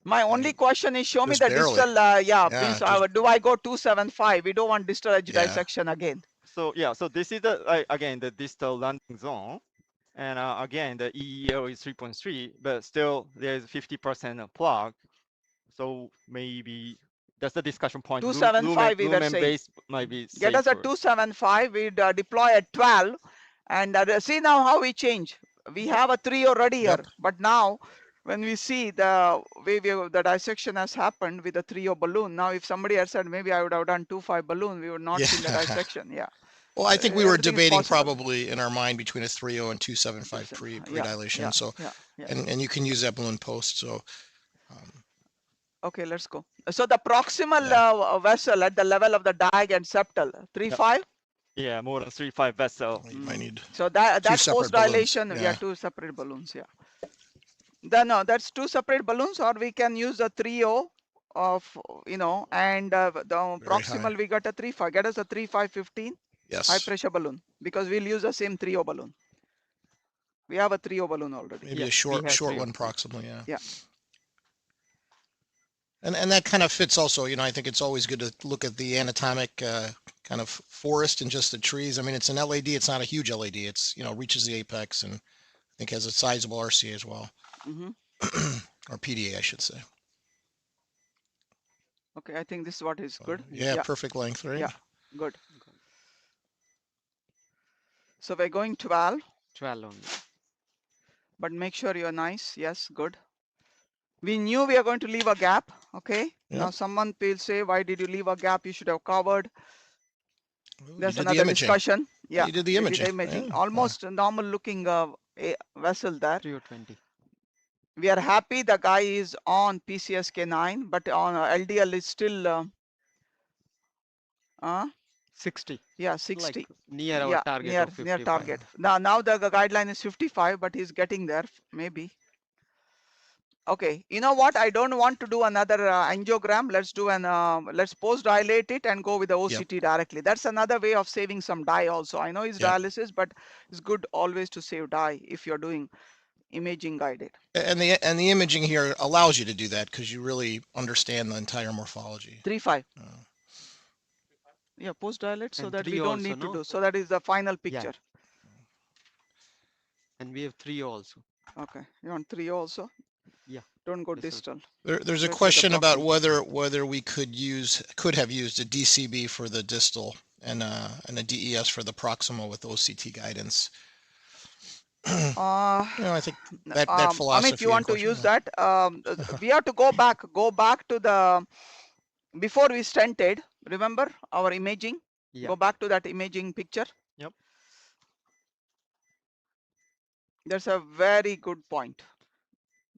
My only question is, show me the barely. distal. Do I go 275? We don't want distal edge dissection again. So yeah, so this is the again the distal landing zone, and again the EEO is 3.3, but still there's 50% of plug. So maybe that's the discussion point. 275 we were saying. Base might be Get us a 275. We deploy at 12, and see now how we change. We have a 3 already here, but now when we see the way the dissection has happened with the 3O balloon. Now, if somebody had said maybe I would have done 2.5 balloon, we would not see the Yeah. dissection. Yeah. Well, I think we were Everything is debating possible. probably in our mind between a 3.0 and 2.75 pre-dilation. Yeah, So, yeah. and you can use that balloon post. So, Okay, let's go. So the proximal Yeah. vessel at the level of the diag and septal, 3.5. Yeah, more than 3.5 vessel. you might need So that two that's separate post dilation. balloons. Yeah, 2 separate balloons. Yeah. Then no, that's 2 separate balloons, or we can use the 3O of and the Very proximal high. we got a 3.5. Get us a 3.5/15 Yes. high pressure balloon, because we'll use the same 3O balloon. We have a 3O balloon already. Maybe Yeah, a short 3O. one proximal. Yeah. Yeah. And that kind of fits also, I think it's always good to look at the anatomic kind of forest and just the trees. I mean, it's an LAD. It's not a huge LAD. It's, reaches the apex and I think has a sizable RCA as well. Or PDA, I should say. Okay, I think this is what is good. Yeah, perfect length, right? Yeah, good. So we're going 12. 12 only. But make sure you're nice. Yes, good. We knew we are going to leave a gap. Okay. Yep. Now someone will say, why did you leave a gap? You should have covered. Ooh, There's another discussion. Yeah. You did the imaging. Yeah. Almost a normal looking vessel there. 3O20. We are happy the guy is on PCSK9, but on LDL is still 60. yeah, 60. Like near our target of 55. Near target. Now the guideline is 55, but he's getting there maybe. Okay, you know what? I don't want to do another angiogram. Let's do let's post dilate it and go with the OCT directly. That's another way of saving some dye also. I know it's dialysis, but it's good always to save dye if you're doing imaging guided. And the imaging here allows you to do that because you really understand the entire morphology. 3.5. Yeah, post dilate so And that we 3 don't also, need to no? do. So that is the final picture. And we have 3 also. Okay, you want 3 also? Yeah. Don't go distal. There's a question about whether we could have used a DCB for the distal and a DES for the proximal with OCT guidance. I think that philosophy. Amit, you want to use that? We have to go back to the before we stented. Remember our imaging? Yeah. Go back to that imaging picture. Yep. That's a very good point.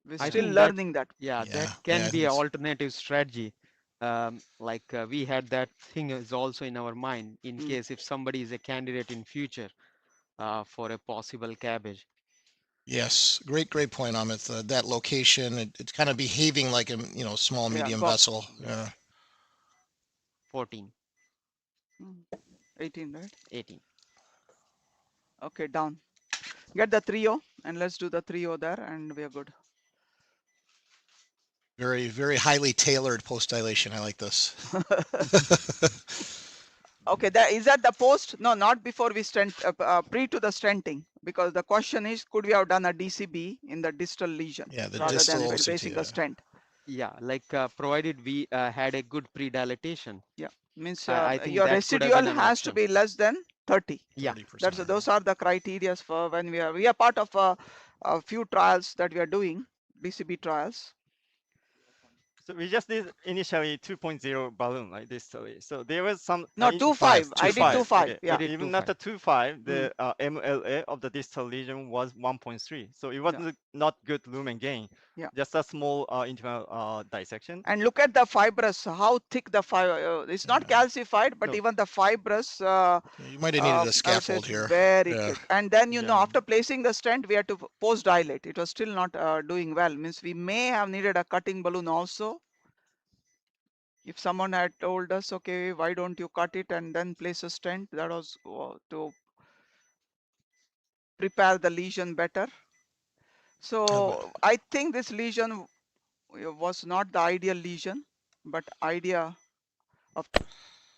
We're still learning that. Yeah, that can be an alternative strategy. Like we had that thing is also in our mind in case if somebody is a candidate in future for a possible cabbage. Yes, great point, Amit. That location, it's kind of behaving like a small medium vessel. Yeah. 14. 18, right? 18. Okay, down. Get the 3O and let's do the 3O there and we are good. Very, very highly tailored post dilation. I like this. Okay, is that the post? No, not before we stent, pre to the stenting, because the question is, could we have done a DCB in the distal lesion rather than placing a stent? Yeah, like provided we had a good pre-dilatation. Yeah, means I think your residual has to be less than 30. Yeah, those are the criteria for when we are part of a few trials that we are doing, DCB trials. So we just did initially 2.0 balloon like this. So there was some. No, 2.5. I did 2.5. Okay. Yeah. Even at the 2.5, the MLA of the distal lesion was 1.3. So it was not good lumen gain. Yeah. Just a small internal dissection. And look at the fibrous, how thick the fiber. It's not calcified, but even the fibrous. You might have needed a scaffold here. Very thick. And then after placing the stent, we had to post dilate. It was still not doing well. Means we may have needed a cutting balloon also. If someone had told us, okay, why don't you cut it and then place a stent? That was to prepare the lesion better. So I think this lesion was not the ideal lesion, but idea of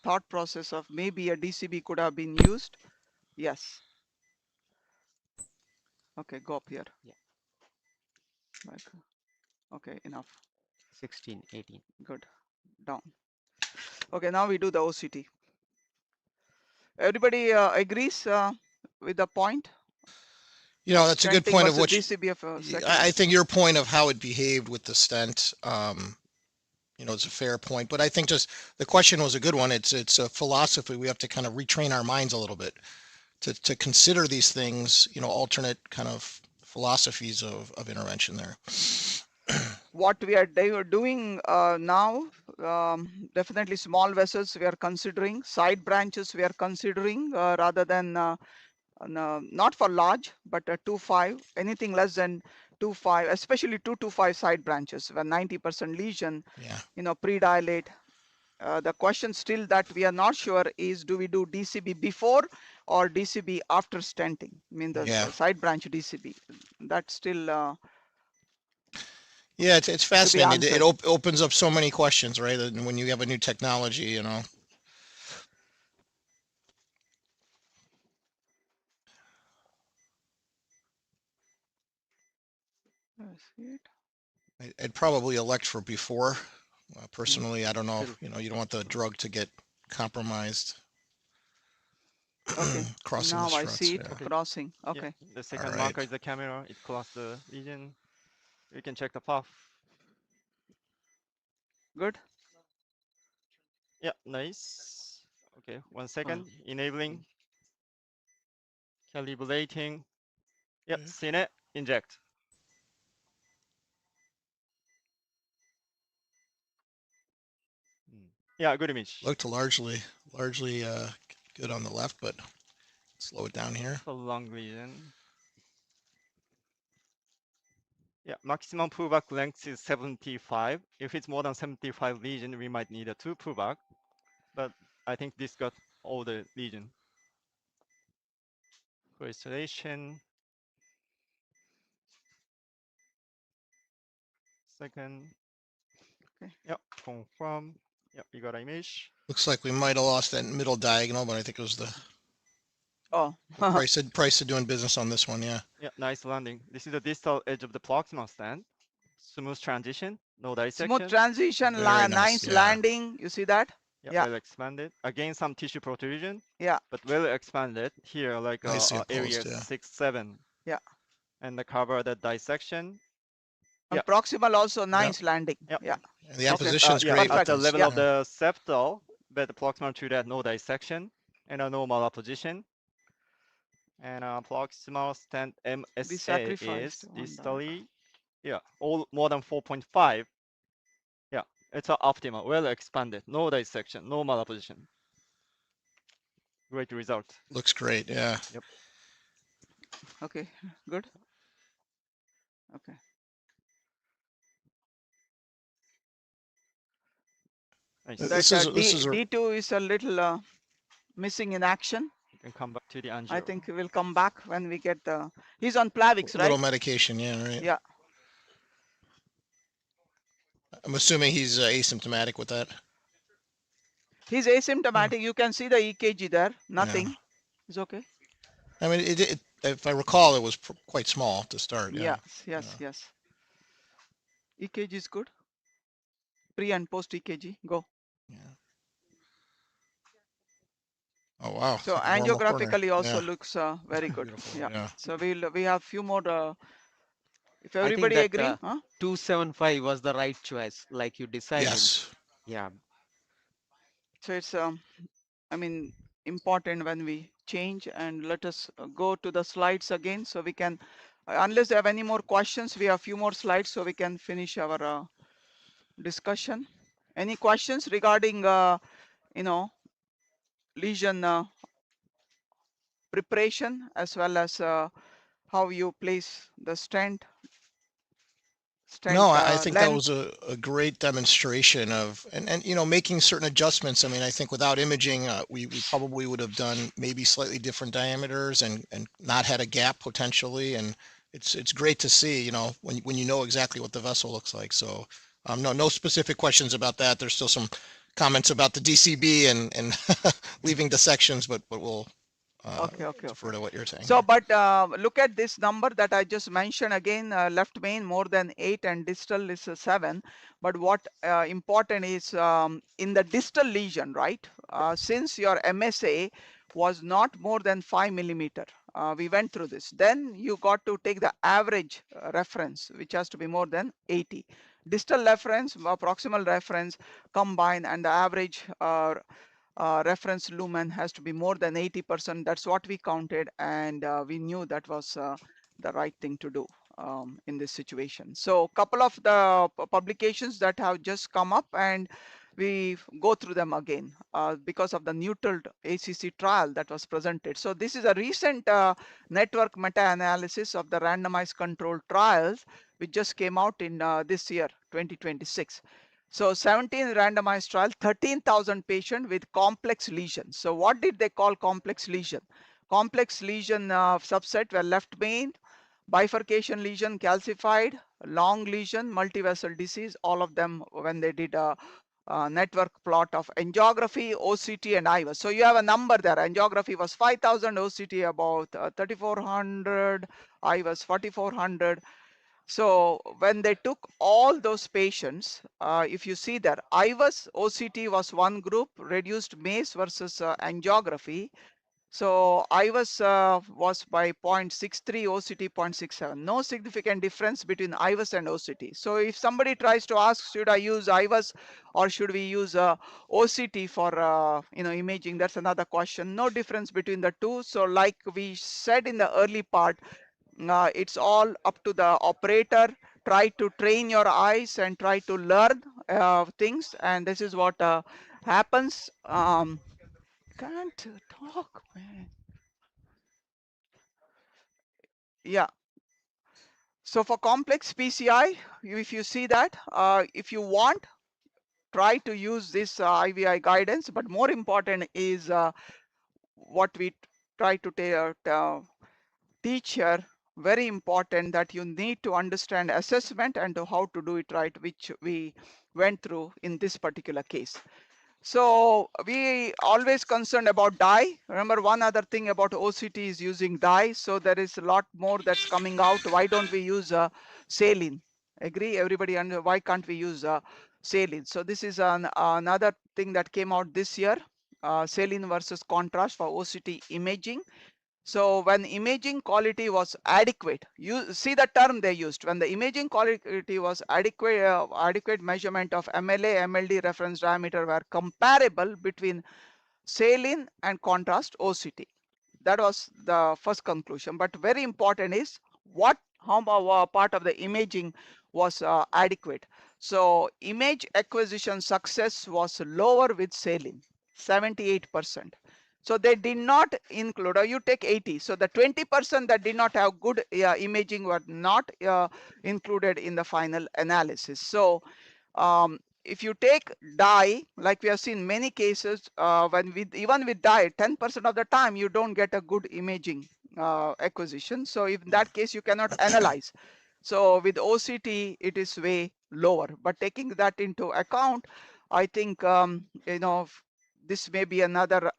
thought process of maybe a DCB could have been used. Yes. Okay, go up here. Yeah. Okay, enough. 16, 18. Good. Down. Okay, now we do the OCT. Everybody agrees with the point? You know, that's a good stenting point of versus what DCB of a second. I think your point of how it behaved with the stent, you know, it's a fair point. But I think just the question was a good one. It's a philosophy. We have to kind of retrain our minds a little bit to consider these things, you know, alternate kind of philosophies of intervention there. What we are doing now, definitely small vessels we are considering, side branches we are considering rather than not for large, but 2-5, anything less than 2-5, especially 2-5 side branches where 90% lesion, Yeah. you know, pre-dilate. The question still that we are not sure is, do we do DCB before or DCB after stenting? I mean, the Yeah. side branch DCB. That's still Yeah, it's to be fascinating. It answered. opens up so many questions, right? And when you have a new technology, you know. That's it. I'd probably elect for before. Personally, I don't know. Still. You know, you don't want the drug to get compromised. Okay, Crossing now the I struts. see it Yeah. Okay. crossing. Yeah, Okay, the second All right. marker is the camera. It crossed the lesion. You can check the path. good. Yeah, nice. Okay, 1 second. Enabling, calibrating. Yep, Yeah. seen it. Inject. Yeah, good image. Looked largely good on the left, but slow it down here. For long lesion. Yeah, maximum pullback length is 75. If it's more than 75 lesion, we might need a 2 pullback. But I think this got all the lesion. For installation. Second. Okay. Yep, confirm. Yep, you got an image. Looks like we might have lost that middle diagonal, but I think it was the Oh, price of doing business on this one. Yeah. Yeah, nice landing. This is the distal edge of the proximal stand. Smooth transition, no dissection. smooth transition, Very nice yeah. landing. You see that? Yeah, Yeah. well expanded. Again, some tissue protrusion. Yeah. But well expanded. Here, like Nicely area opposed, yeah. 6, 7. Yeah. And the cover the dissection. And Yeah. proximal also nice landing. Yep. Yeah. And the Okay. opposition's Yeah, great. at the with level this, of the septal, but proximal to that, no dissection. And a normal opposition. And proximal stand We MSA sacrificed is one distally, yeah, all more than 4.5. Yeah, it's optimal, well expanded, no dissection, no malposition. Great result. Looks great, yeah. Yep. Okay, good. Okay. Nice. That This is D2 is a little missing in action. You can come back to the angio. I think we'll come back when we get the. He's on Plavix, right? little medication, yeah, right. Yeah. I'm assuming he's asymptomatic with that. He's asymptomatic. You can see the EKG there. Nothing. Yeah. It's okay. I mean, if I recall, it was quite small to start. Yeah. Yes. EKG is good. Pre and post EKG. Go. Yeah. Oh wow. So like angiographically also looks very good. Beautiful, Yeah. yeah. So we have few more. If I think everybody that, agree, 275 was the right choice, like you decided. Yes. Yeah. So it's I mean important when we change, and let us go to the slides again so we can, unless you have any more questions, we have few more slides so we can finish our discussion. Any questions regarding you know, lesion preparation as well as how you place the stent? No, I think that length? was a great demonstration of, and you know, making certain adjustments. I mean, I think without imaging, we probably would have done maybe slightly different diameters and not had a gap potentially. And it's great to see, you know, when you know exactly what the vessel looks like. So no specific questions about that. There's still some comments about the DCB and leaving dissections, but we'll Okay. defer to what you're saying. So, but look at this number that I just mentioned again, left main more than 8 and distal is 7. But what important is in the distal lesion, right? Since your MSA was not more than 5 millimeter, We went through this. Then you got to take the average reference, which has to be more than 80. Distal reference, proximal reference combined, and the average reference lumen has to be more than 80%. That's what we counted, and we knew that was the right thing to do in this situation. So a couple of the publications that have just come up, and we go through them again because of the neutral ACC trial that was presented. So this is a recent network meta-analysis of the randomized controlled trials, which just came out in this year, 2026. So 17 randomized trial, 13,000 patients with complex lesions. So what did they call complex lesion? Complex lesion subset were left main, bifurcation lesion, calcified, long lesion, multivessel disease, all of them when they did a network plot of angiography, OCT, and IVUS. So you have a number there. Angiography was 5,000, OCT about 3,400, IVUS 4,400. So when they took all those patients, if you see there, IVUS, OCT was one group, reduced MACE versus angiography. So IVUS was by 0.63, OCT 0.67. No significant difference between IVUS and OCT. So if somebody tries to ask, should I use IVUS or should we use OCT for imaging? That's another question. No difference between the two. So like we said in the early part, it's all up to the operator. Try to train your eyes and try to learn things, and this is what happens. Can't talk, man. Yeah. So for complex PCI, if you see that, if you want, try to use this IVI guidance, but more important is what we try to teach here. Very important that you need to understand assessment and to how to do it right, which we went through in this particular case. So we always concerned about dye. Remember, one other thing about OCT is using dye. So there is a lot more that's coming out. Why don't we use saline? Agree, everybody? And why can't we use saline? So this is another thing that came out this year. Saline versus contrast for OCT imaging. So when imaging quality was adequate, you see the term they used. When the imaging quality was adequate, adequate measurement of MLA, MLD reference diameter were comparable between saline and contrast OCT. That was the first conclusion. But very important is how part of the imaging was adequate. So image acquisition success was lower with saline, 78%. So they did not include, or you take 80. So the 20% that did not have good imaging were not included in the final analysis. So if you take dye, like we have seen many cases, even with dye, 10% of the time you don't get a good imaging acquisition. So in that case, you cannot analyze. So with OCT, it is way lower. But taking that into account, I think this may be another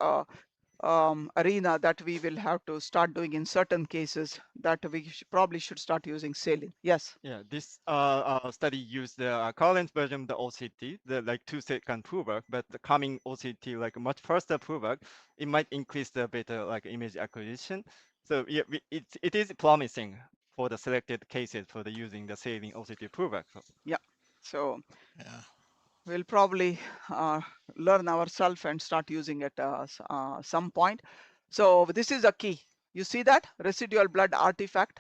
arena that we will have to start doing in certain cases, that we probably should start using saline. Yes. Yeah, this study used the current version of the OCT, the like 2-second provwork, but the coming OCT, like much faster provwork, it might increase the better like image acquisition. So yeah, it is promising for the selected cases for the using the saline OCT provwork. So. Yeah. So Yeah. we'll probably learn ourselves and start using it some point. So this is a key. You see that residual blood artifact.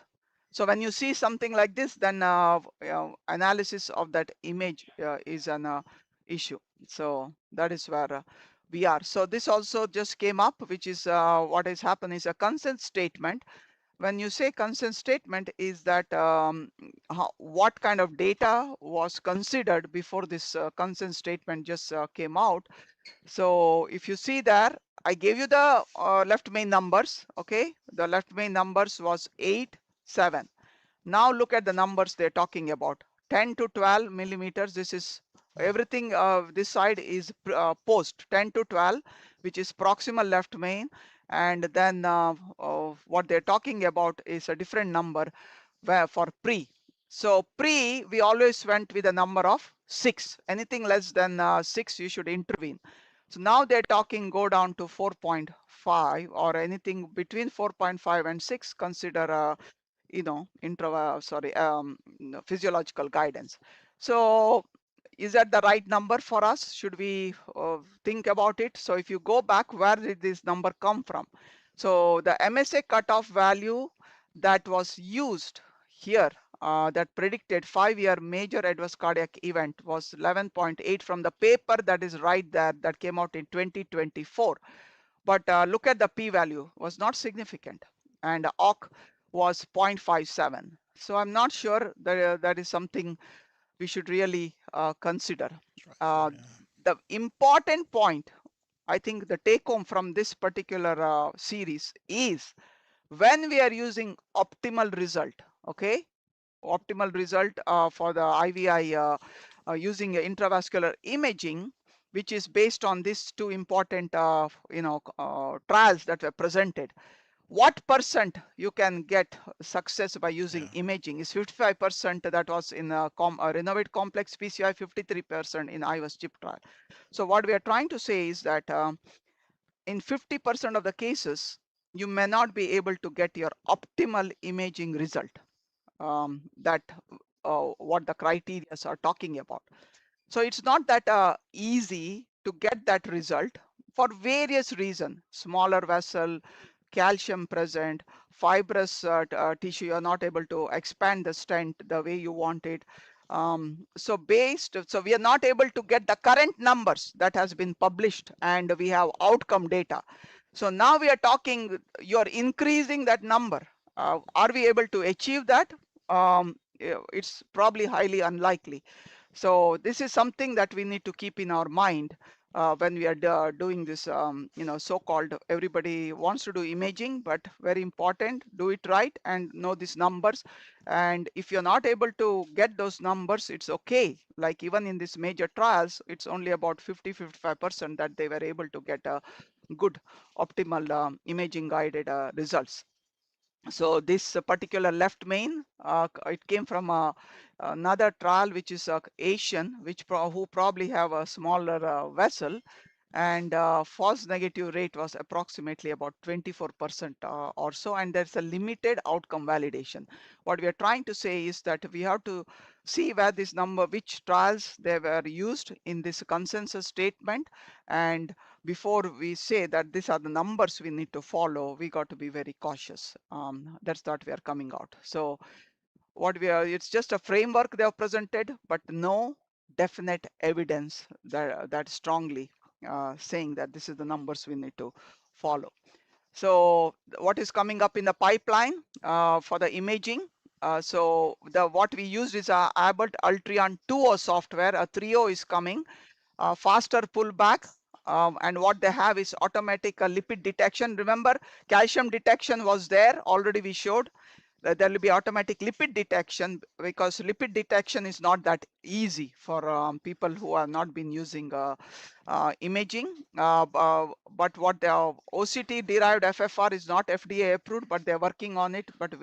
So when you see something like this, then analysis of that image is an issue. So that is where we are. So this also just came up, which is what has happened is a consent statement. When you say consent statement, is that what kind of data was considered before this consent statement just came out. So if you see there, I gave you the left main numbers. Okay, the left main numbers was 8, 7. Now look at the numbers they're talking about. 10 to 12 millimeters. This is everything. This side is post 10 to 12, which is proximal left main. And then what they're talking about is a different number for pre. So pre, we always went with a number of 6. Anything less than 6, you should intervene. So now they're talking go down to 4.5. 4.5 or anything between 4.5 and 6, consider physiological guidance. So is that the right number for us? Should we think about it? So if you go back, where did this number come from? So the MSA cutoff value that was used here that predicted 5-year major adverse cardiac event was 11.8 from the paper that is right there that came out in 2024. But look at the p-value, was not significant, and OC was 0.57. So I'm not sure that that is something we should really consider. The important point, I think the take home from this particular series is when we are using optimal result, okay, optimal result for the IVI using intravascular imaging, which is based on these two important trials that were presented. What percent you can get success by using imaging is 55%. That was in Renovate complex PCI, 53% in IVAS chip trial. So what we are trying to say is that in 50% of the cases, you may not be able to get your optimal imaging result. That what the criteria are talking about. So it's not that easy to get that result for various reasons. Smaller vessel, calcium present, fibrous tissue, you're not able to expand the stent the way you want it. So we are not able to get the current numbers that has been published, and we have outcome data. So now we are talking, you're increasing that number. Are we able to achieve that? It's probably highly unlikely. So this is something that we need to keep in our mind when we are doing this, so-called everybody wants to do imaging, but very important, do it right and know these numbers. And if you're not able to get those numbers, it's okay. Like even in these major trials, it's only about 50-55% that they were able to get a good optimal imaging guided results. So this particular left main, it came from another trial, which is Asian, who probably have a smaller vessel, and false negative rate was approximately about 24% or so, and there's a limited outcome validation. What we are trying to say is that we have to see where this number, which trials they were used in this consensus statement, and before we say that these are the numbers we need to follow, we got to be very cautious. That's what we are coming out. So it's just a framework they have presented, but no definite evidence that strongly saying that this is the numbers we need to follow. So what is coming up in the pipeline for the imaging? What we used is Abbott Ultron 2.0 software. A 3.0 is coming. Faster pullback, and what they have is automatic lipid detection. Remember, calcium detection was there already. We showed that there will be automatic lipid detection, because lipid detection is not that easy for people who have not been using imaging. But what the OCT derived FFR is not FDA approved, but they're working on it. But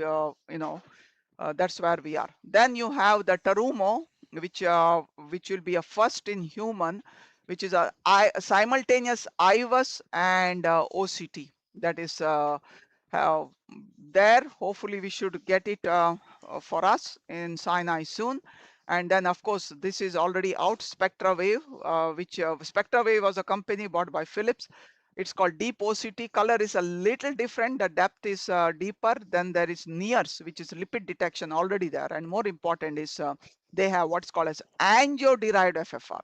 that's where we are. Then you have the Terumo, which will be a first in human, which is a simultaneous IVAS and OCT. That is there. Hopefully we should get it for us in Sinai soon. And then of course this is already out, SPECT-MPI, which SPECT-MPI was a company bought by Philips. It's called deep OCT. Color is a little different. The depth is deeper. Then there is NIRS, which is lipid detection already there. And more important is they have what's called as angio-derived FFR.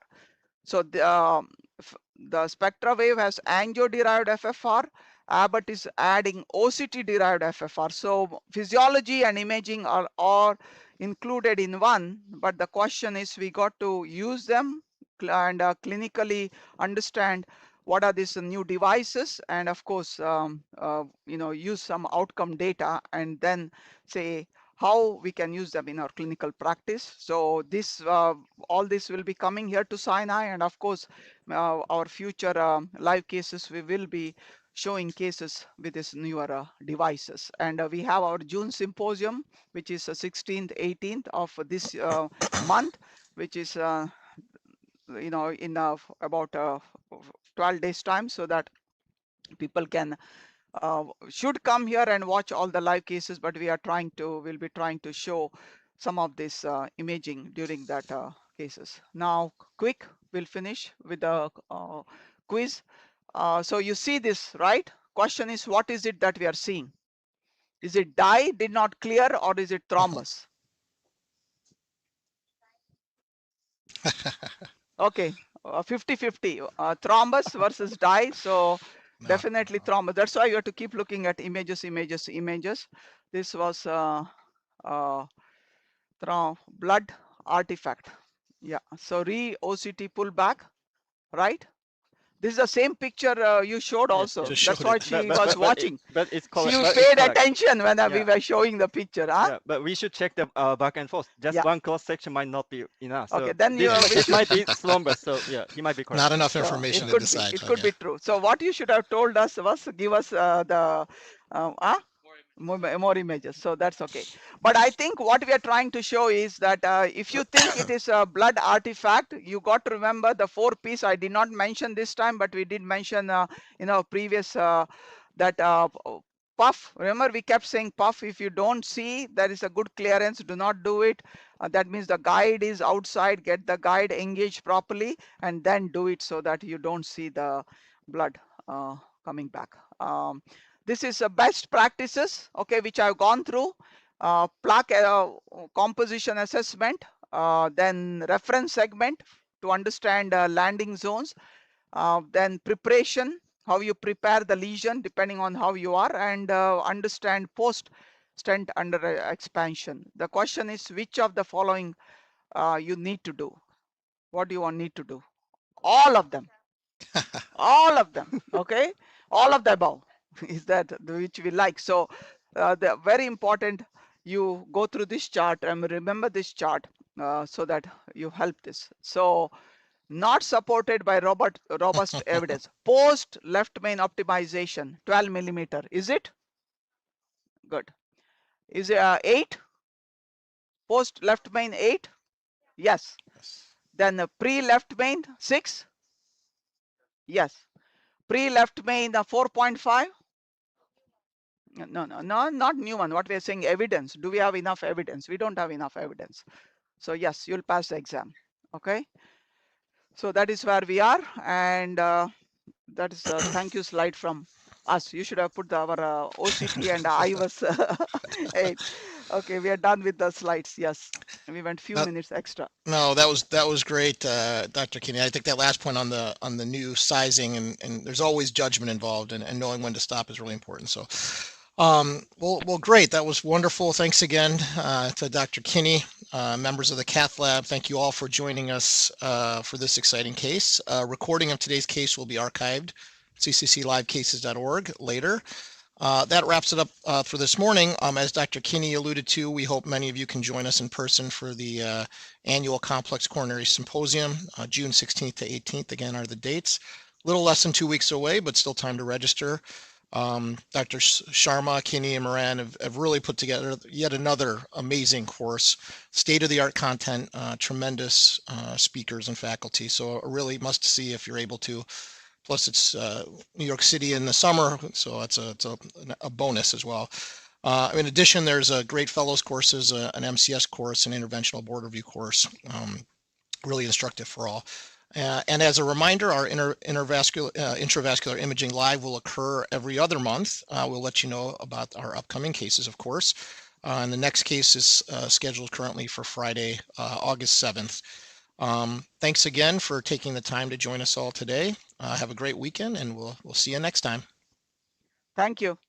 So the SPECT-MPI has angio-derived FFR. Abbott is adding OCT-derived FFR. So physiology and imaging are all included in one. But the question is, we got to use them and clinically understand what are these new devices, and of course, use some outcome data, and then say how we can use them in our clinical practice. So this, all this will be coming here to Sinai, and of course, our future live cases, we will be showing cases with these newer devices. And we have our June symposium, which is 16th, 18th of this month, which is in about 12 days time, so that People can should come here and watch all the live cases, but we'll be trying to show some of this imaging during that cases. Now, quick, we'll finish with the quiz. So you see this, right? Question is, what is it that we are seeing? Is it dye, did not clear, or is it thrombus? Okay, 50-50, thrombus versus dye. So No, definitely thrombus. That's why you have to keep looking at images. This was blood artifact. Yeah, so OCT pullback, right? This is the same picture you showed Yes, also. yes. just That's showed what it. she was watching. But it's She correct. But it's paid correct. attention when we Yeah. were showing the picture, huh? Yeah, but we should check the back and forth. Just Yeah. one cross section might not be enough. So Okay, then you this might be thrombus. So yeah, he might be correct. Not enough So information it to could be, decide. it could Okay. be true. So what you should have told us was give us the more images. So that's okay. But I think what we are trying to show is that if you think it is a blood artifact, you got to remember the 4 P's. I did not mention this time, but we did mention in our previous that puff. Remember, we kept saying puff. If you don't see there is a good clearance, do not do it. That means the guide is outside. Get the guide engaged properly and then do it so that you don't see the blood coming back. This is best practices, okay, which I've gone through. Plaque composition assessment, then reference segment to understand landing zones, then preparation, how you prepare the lesion depending on how you are, and understand post stent under expansion. The question is, which of the following you need to do? What do you need to do? All of them. All of them. Okay, all of the above is that which we like. So the very important, you go through this chart and remember this chart so that you help this. So not supported by robust evidence. Post left main optimization 12 millimeter, is it good? Is it 8 post left main 8? Yes. Then pre left main 6? Yes. Pre left main 4.5? No, not new one. What we are saying, evidence. Do we have enough evidence? We don't have enough evidence. So yes, you'll pass the exam. Okay. So that is where we are, and that is a thank you slide from us. You should have put our OCT and I was 8. Okay, we are done with the slides. Yes, we went few minutes extra. No, that was great, Dr. Kinney. I think that last point on the new sizing and there's always judgment involved, and knowing when to stop is really important. So, well, great. That was wonderful. Thanks again to Dr. Kinney, members of the Cath Lab. Thank you all for joining us for this exciting case. Recording of today's case will be archived at ccclivecases.org later. That wraps it up for this morning. As Dr. Kinney alluded to, we hope many of you can join us in person for the annual Complex Coronary Symposium, June 16th to 18th. Again, are the dates. A little less than 2 weeks away, but still time to register. Dr. Sharma, Kinney, and Moran have really put together yet another amazing course, state-of-the-art content, tremendous speakers and faculty. So a really must see if you're able to. Plus, it's New York City in the summer, so it's a bonus as well. In addition, there's a great fellows courses, an MCS course, an interventional board review course, really instructive for all. And as a reminder, our intravascular imaging live will occur every other month. We'll let you know about our upcoming cases, of course. And the next case is scheduled currently for Friday, August 7th. Thanks again for taking the time to join us all today. Have a great weekend, and we'll see you next time. Thank you.